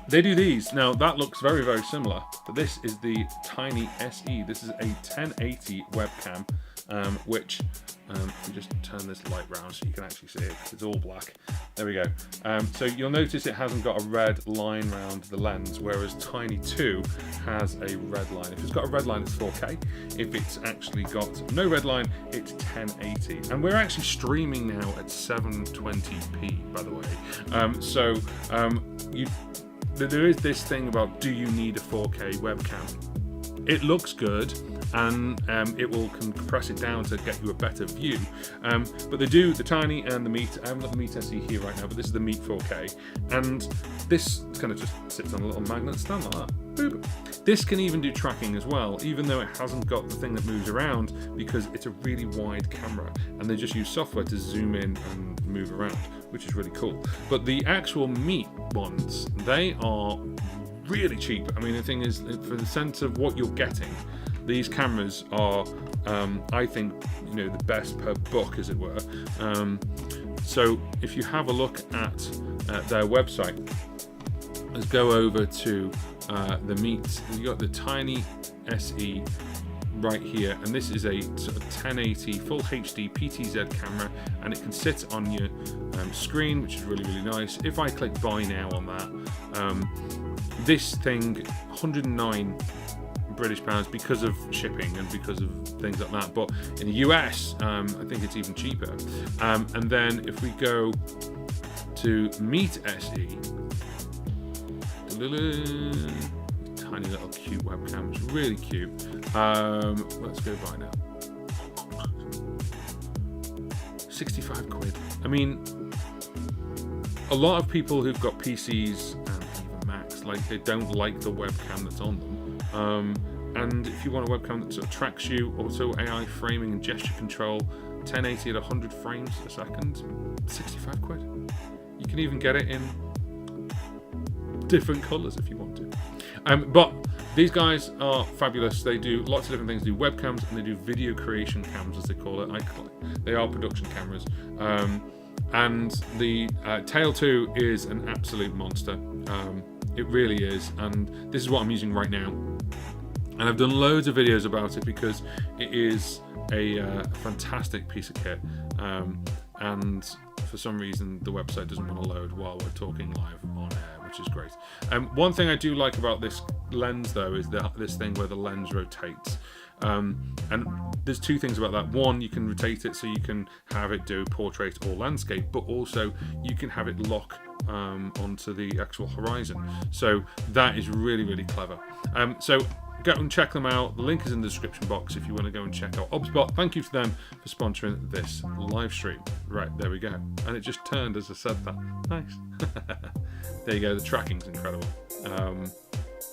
They do these. Now, that looks very, very similar, but this is the Tiny SE. This is a 1080 webcam, which, if we just turn this light round so you can actually see it, because it's all black. There we go. So you'll notice it hasn't got a red line around the lens, whereas Tiny 2 has a red line. If it's got a red line, it's 4K. If it's actually got no red line, it's 1080. And we're actually streaming now at 720p, by the way. There is this thing about, do you need a 4K webcam? It looks good, and it will compress it down to get you a better view. But they do the Tiny and the Meet. I haven't got the Meet SE here right now, but this is the Meet 4K. And this kind of just sits on a little magnet stand like that. Boop. This can even do tracking as well, even though it hasn't got the thing that moves around, because it's a really wide camera, and they just use software to zoom in and move around, which is really cool. But the actual Meet ones, they are really cheap. I mean, the thing is, for the sense of what you're getting, these cameras are, I think, the best per book, as it were. So if you have a look at their website, let's go over to the Meet. You've got the Tiny SE right here, and this is a sort of 1080 full HD PTZ camera, and it can sit on your screen, which is really, really nice. If I click buy now on that, this thing, 109 British pounds because of shipping and because of things like that, but in the US I think it's even cheaper. And then if we go to Meet SE, tiny little cute webcam, it's really cute. Let's go buy now. 65 quid. I mean, a lot of people who've got PCs and even Macs, they don't like the webcam that's on them. And if you want a webcam that sort of tracks you, also AI framing and gesture control, 1080 at 100 frames a second, 65 quid. You can even get it in different colours if you want to. But these guys are fabulous. They do lots of different things. They do webcams, and they do video creation cams, as they call it. They are production cameras. And the Tail 2 is an absolute monster. It really is. And this is what I'm using right now. And I've done loads of videos about it because it is a fantastic piece of kit. And for some reason, the website doesn't want to load while we're talking live on air, which is great. One thing I do like about this lens, though, is this thing where the lens rotates. And there's two things about that. One, you can rotate it so you can have it do portrait or landscape, but also you can have it lock onto the actual horizon. So that is really, really clever. So go and check them out. The link is in the description box if you want to go and check out OBSBOT. Thank you to them for sponsoring this live stream. Right, there we go. And it just turned as I said that. Nice. There you go. The tracking's incredible.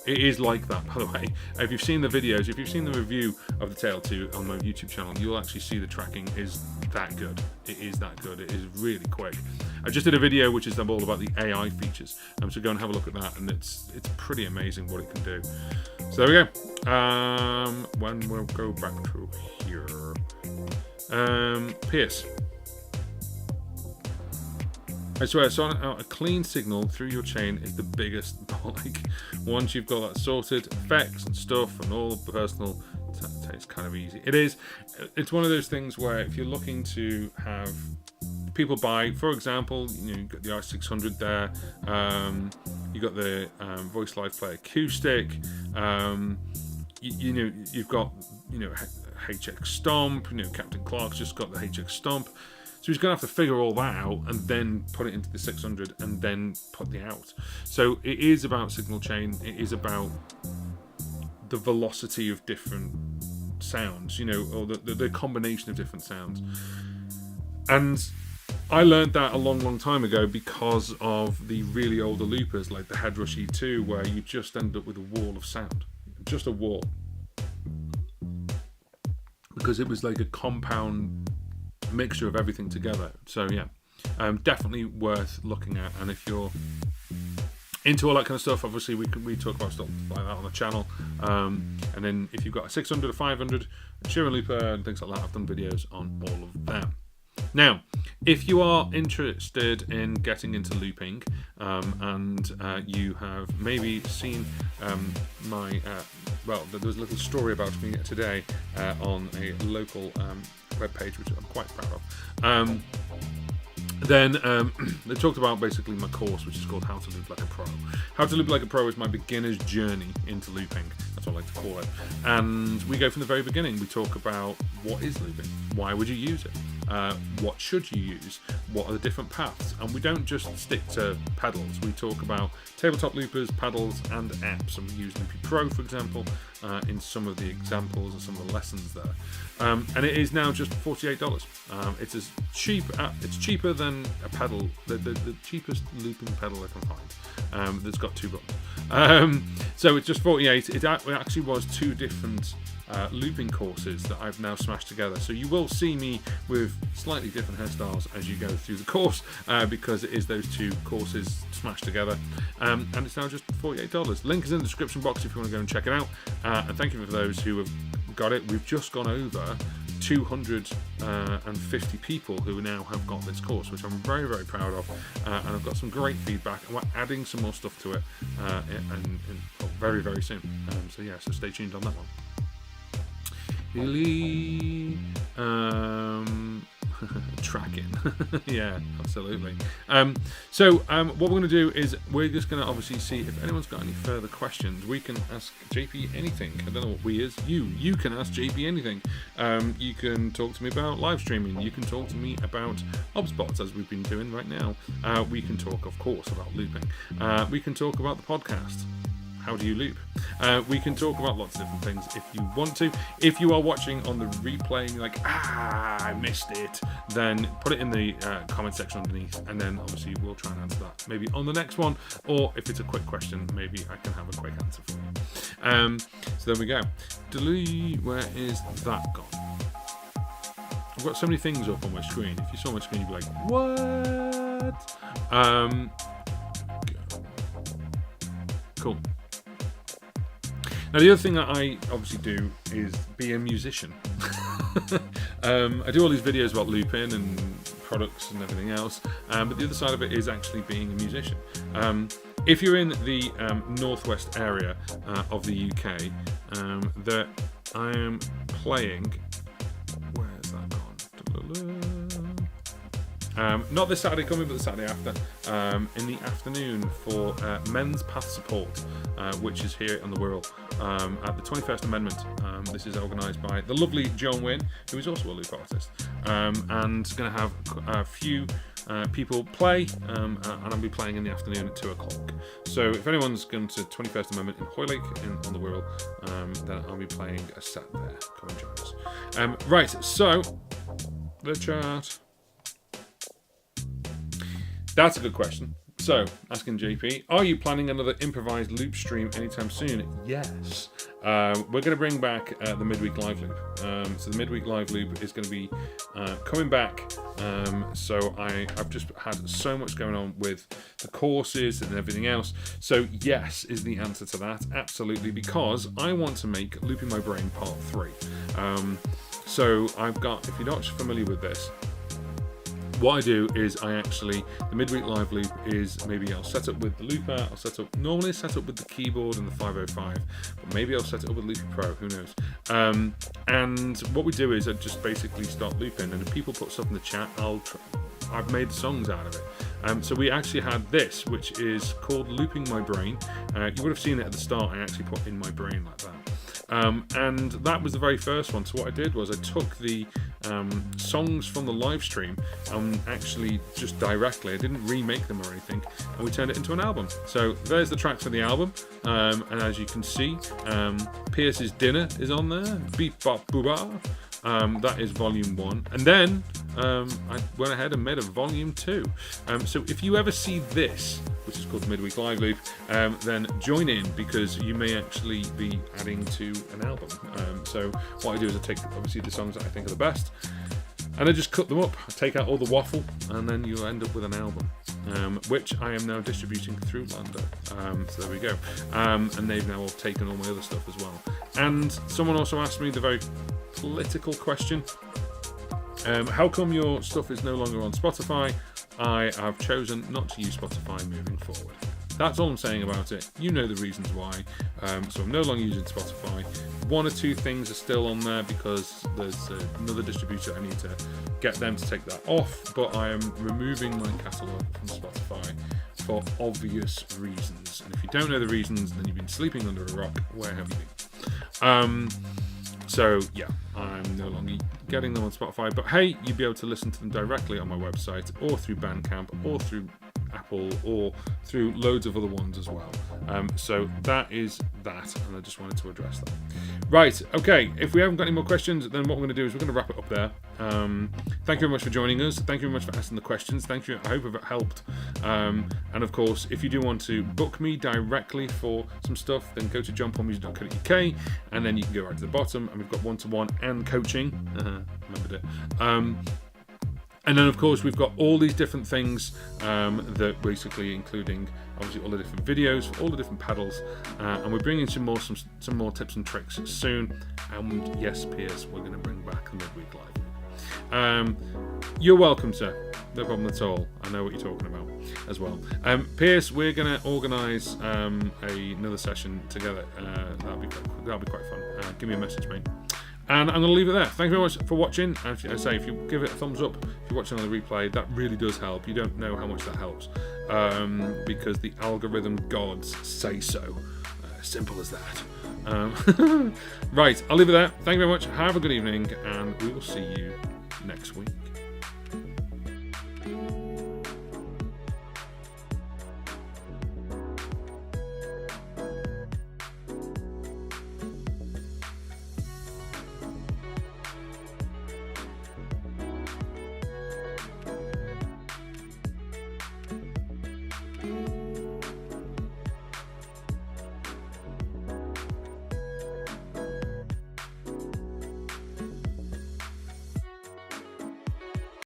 It is like that, by the way. If you've seen the videos, if you've seen the review of the Tail 2 on my YouTube channel, you'll actually see the tracking is that good. It is that good. It is really quick. I just did a video which is all about the AI features, so go and have a look at that, and it's pretty amazing what it can do. So there we go. When we'll go back to here, Pierce. I swear, sorting out a clean signal through your chain is the biggest bottleneck. Once you've got that sorted, effects and stuff and all the personal, it's kind of easy. It is. It's one of those things where if you're looking to have people buy, for example, you've got the R600 there, you've got the Voice Live Play Acoustic, you've got HX Stomp, Captain Clark's just got the HX Stomp. So he's going to have to figure all that out and then put it into the 600 and then put the out. So it is about signal chain. It is about the velocity of different sounds, or the combination of different sounds. And I learned that a long, long time ago because of the really older loopers like the Headrush E2, where you just end up with a wall of sound. Just a wall. Because it was like a compound mixture of everything together. So yeah, definitely worth looking at. And if you're into all that kind of stuff, obviously we talk about stuff like that on the channel. And then if you've got a 600, a 500, a Sheeran looper and things like that, I've done videos on all of them. Now, if you are interested in getting into looping, and you have maybe seen my there was a little story about me today on a local webpage, which I'm quite proud of. Then they talked about basically my course, which is called How to Loop Like a Pro. How to Loop Like a Pro is my beginner's journey into looping. That's what I like to call it. And we go from the very beginning. We talk about what is looping, why would you use it, what should you use, what are the different paths, and we don't just stick to pedals. We talk about tabletop loopers, pedals, and apps, and we use Loopy Pro, for example, in some of the examples and some of the lessons there. And it is now just $48. It's as cheap. It's cheaper than a pedal, the cheapest looping pedal I can find. That's got 2 buttons. So it's just 48. It actually was 2 different looping courses that I've now smashed together. So you will see me with slightly different hairstyles as you go through the course, because it is those 2 courses smashed together. And it's now just $48. Link is in the description box if you want to go and check it out. And thank you for those who have got it. We've just gone over 250 people who now have got this course, which I'm very, very proud of, and I've got some great feedback, and we're adding some more stuff to it and very, very soon. So yeah, so stay tuned on that one. Tracking. Yeah, absolutely. So what we're going to do is we're just going to obviously see if anyone's got any further questions. We can ask JP anything. I don't know what we is. You can ask JP anything. You can talk to me about live streaming. You can talk to me about OBSBOTs, as we've been doing right now. We can talk, of course, about looping. We can talk about the podcast. How do you loop? We can talk about lots of different things if you want to. If you are watching on the replay and you're like, I missed it, then put it in the comment section underneath, and then obviously we'll try and answer that maybe on the next one, or if it's a quick question, maybe I can have a quick answer for you. So there we go. Where is that gone? I've got so many things up on my screen. If you saw my screen, you'd be like, what? Cool. Now, the other thing that I obviously do is be a musician. I do all these videos about looping and products and everything else, but the other side of it is actually being a musician. If you're in the northwest area of the UK, that I am playing... Where's that gone? Not this Saturday coming, but the Saturday after, in the afternoon for Men's Path Support, which is here on the Wirral at the 21st Amendment. This is organised by the lovely John Wynn, who is also a loop artist, and going to have a few people play, and I'll be playing in the afternoon at 2 o'clock. So if anyone's going to 21st Amendment in Hoylake on the Wirral, then I'll be playing a set there. Come and join us. Right, so the chat. That's a good question. So, asking JP, are you planning another improvised loop stream anytime soon? Yes. We're going to bring back the midweek live loop. So the midweek live loop is going to be coming back. So I've just had so much going on with the courses and everything else. So yes is the answer to that. Absolutely, because I want to make Looping My Brain Part 3. So I've got, if you're not familiar with this, what I do is the midweek live loop is maybe I'll set up with the looper, normally set up with the keyboard and the 505, but maybe I'll set it up with Looper Pro, who knows. And what we do is I just basically start looping, and if people put stuff in the chat, I've made songs out of it. So we actually had this, which is called Looping My Brain. You would have seen it at the start. I actually put in my brain like that. And that was the very first one. So what I did was I took the songs from the live stream and actually just directly, I didn't remake them or anything, and we turned it into an album. So there's the tracks for the album, and as you can see, Pierce's Dinner is on there, Beep Bop Booba. That is volume 1, and then I went ahead and made a volume 2. So if you ever see this, which is called the Midweek Live Loop, then join in, because you may actually be adding to an album. So what I do is I take obviously the songs that I think are the best, and I just cut them up. I take out all the waffle, and then you'll end up with an album, which I am now distributing through LANDR. So there we go. And they've now all taken all my other stuff as well. And someone also asked me the very political question, how come your stuff is no longer on Spotify? I have chosen not to use Spotify moving forward. That's all I'm saying about it. You know the reasons why. So I'm no longer using Spotify. 1 or 2 things are still on there because there's another distributor. I need to get them to take that off, but I am removing my catalogue from Spotify for obvious reasons. And if you don't know the reasons, then you've been sleeping under a rock. Where have you been? So yeah, I'm no longer getting them on Spotify, but hey, you'll be able to listen to them directly on my website, or through Bandcamp, or through Apple, or through loads of other ones as well. So that is that, and I just wanted to address that. Right, okay, if we haven't got any more questions, then what we're going to do is we're going to wrap it up there. Thank you very much for joining us. Thank you very much for asking the questions. Thank you. I hope it helped. And of course, if you do want to book me directly for some stuff, then go to johnpaulmusic.co.uk, and then you can go right to the bottom, and we've got one-to-one and coaching. Remembered it. And then, of course, we've got all these different things that basically including, obviously, all the different videos, all the different pedals, and we're bringing some more tips and tricks soon. And yes, Pierce, we're going to bring back the midweek live. You're welcome, sir. No problem at all. I know what you're talking about as well. Pierce, we're going to organise another session together. That'll be quite fun. Give me a message, mate. And I'm going to leave it there. Thank you very much for watching. And if you give it a thumbs up, if you're watching on the replay, that really does help. You don't know how much that helps, because the algorithm gods say so. Simple as that. Right, I'll leave it there. Thank you very much. Have a good evening, and we will see you next week.